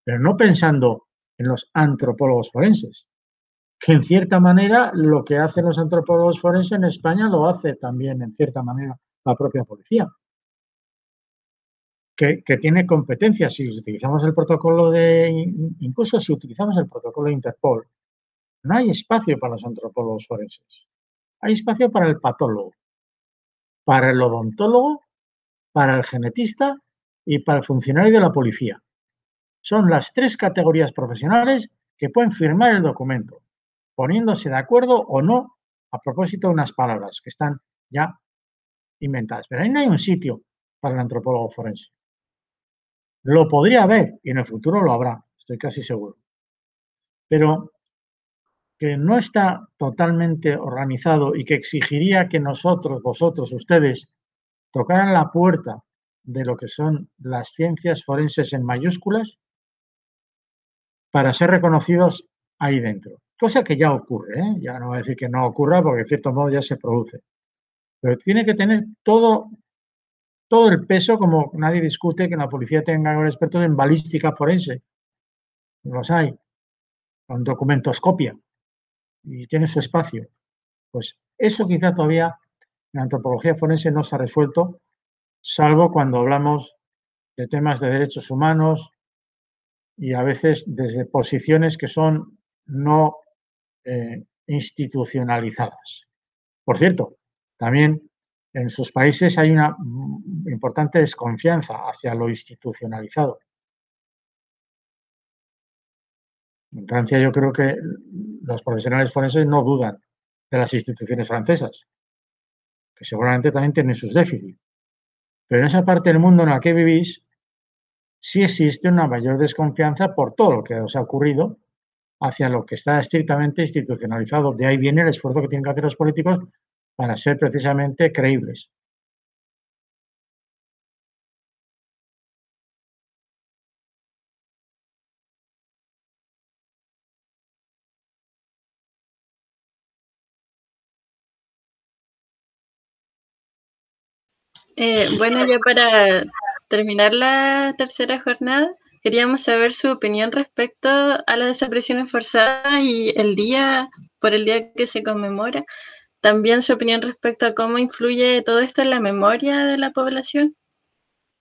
pero no pensando en los antropólogos forenses, que en cierta manera lo que hacen los antropólogos forenses en España lo hace también en cierta manera la propia policía, que tiene competencias. Si utilizamos el protocolo incluso si utilizamos el protocolo de Interpol, no hay espacio para los antropólogos forenses. Hay espacio para el patólogo, para el odontólogo, para el genetista y para el funcionario de la policía. Son las 3 categorías profesionales que pueden firmar el documento, poniéndose de acuerdo o no a propósito de unas palabras que están ya inventadas. Pero ahí no hay un sitio para el antropólogo forense. Lo podría haber y en el futuro lo habrá, estoy casi seguro. Pero que no está totalmente organizado y que exigiría que nosotros, vosotros, ustedes, tocaran la puerta de lo que son las ciencias forenses en mayúsculas para ser reconocidos ahí dentro. Cosa que ya ocurre, ¿eh? Ya no voy a decir que no ocurra porque de cierto modo ya se produce. pero tiene que tener todo el peso, como nadie discute que la policía tenga expertos en balística forense. Los hay, con documentoscopia, y tiene su espacio. Pues eso quizá todavía en antropología forense no se ha resuelto, salvo cuando hablamos de temas de derechos humanos y a veces desde posiciones que son no institucionalizadas. Por cierto, también en sus países hay una importante desconfianza hacia lo institucionalizado. En Francia yo creo que los profesionales forenses no dudan de las instituciones francesas, que seguramente también tienen sus déficits. Pero en esa parte del mundo en la que vivís, sí existe una mayor desconfianza por todo lo que os ha ocurrido hacia lo que está estrictamente institucionalizado. De ahí viene el esfuerzo que tienen que hacer los políticos para ser precisamente creíbles. Bueno, ya para terminar la tercera jornada, queríamos saber su opinión respecto a las desapariciones forzadas y por el día que se conmemora. También su opinión respecto a cómo influye todo esto en la memoria de la población.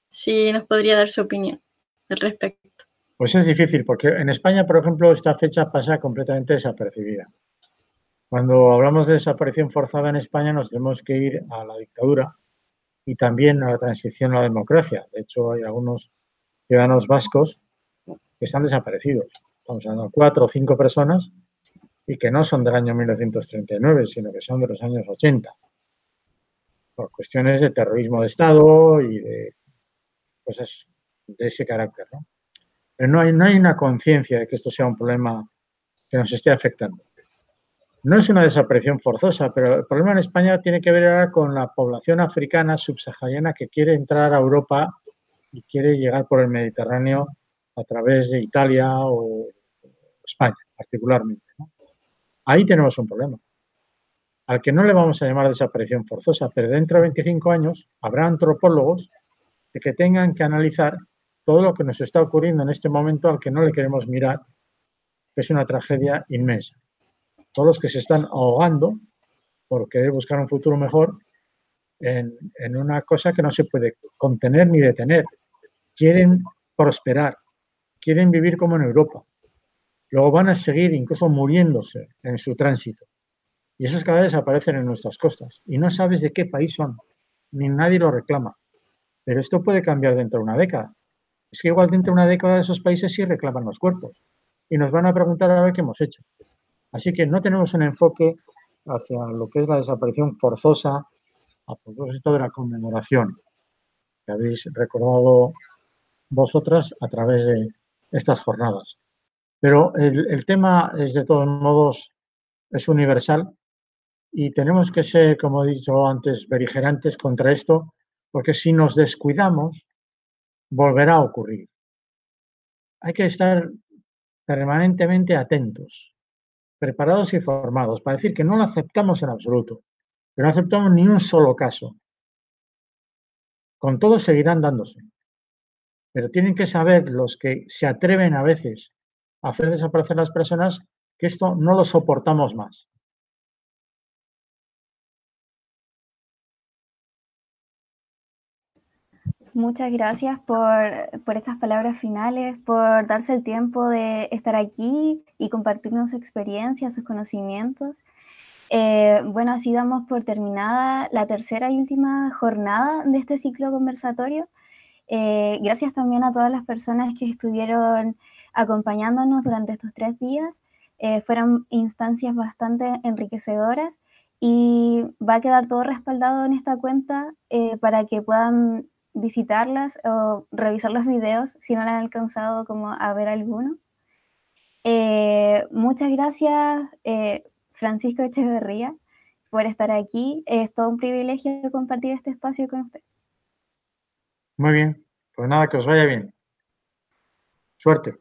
Si nos podría dar su opinión al respecto. Pues es difícil, porque en España, por ejemplo, esta fecha pasa completamente desapercibida. Cuando hablamos de desaparición forzada en España, nos tenemos que ir a la dictadura y también a la transición a la democracia. De hecho, hay algunos ciudadanos vascos que están desaparecidos. Estamos hablando de 4 o 5 personas y que no son del año 1939, sino que son de los años 80, por cuestiones de terrorismo de Estado y de cosas de ese carácter, ¿no? Pero no hay una conciencia de que esto sea un problema que nos esté afectando. No es una desaparición forzosa, pero el problema en España tiene que ver ahora con la población africana subsahariana que quiere entrar a Europa y quiere llegar por el Mediterráneo a través de Italia o España, particularmente, ¿no? Ahí tenemos un problema, al que no le vamos a llamar desaparición forzosa, pero dentro de 25 años habrá antropólogos que tengan que analizar todo lo que nos está ocurriendo en este momento al que no le queremos mirar, que es una tragedia inmensa. Todos los que se están ahogando por querer buscar un futuro mejor en una cosa que no se puede contener ni detener. Quieren prosperar, quieren vivir como en Europa. Luego van a seguir incluso muriéndose en su tránsito. Y esos cada vez aparecen en nuestras costas. Y no sabes de qué país son, ni nadie lo reclama. Pero esto puede cambiar dentro de una década. Es que igual dentro de una década esos países sí reclaman los cuerpos. Y nos van a preguntar a ver qué hemos hecho. Así que no tenemos un enfoque hacia lo que es la desaparición forzosa a propósito de la conmemoración que habéis recordado vosotras a través de estas jornadas. Pero el tema es, de todos modos, es universal y tenemos que ser, como he dicho antes, beligerantes contra esto, porque si nos descuidamos, volverá a ocurrir. Hay que estar permanentemente atentos, preparados y formados para decir que no lo aceptamos en absoluto, que no aceptamos ni un solo caso. Con todo seguirán dándose. Pero tienen que saber los que se atreven a veces a hacer desaparecer a las personas que esto no lo soportamos más. Muchas gracias por esas palabras finales, por darse el tiempo de estar aquí y compartirnos su experiencia, sus conocimientos. Bueno, así damos por terminada la tercera y última jornada de este ciclo conversatorio. Gracias también a todas las personas que estuvieron acompañándonos durante estos 3 días. Fueron instancias bastante enriquecedoras y va a quedar todo respaldado en esta cuenta para que puedan visitarlas o revisar los videos si no la han alcanzado como a ver alguno. Muchas gracias, Francisco Echeverría, por estar aquí. Es todo un privilegio compartir este espacio con usted. Muy bien, pues nada, que os vaya bien. Suerte.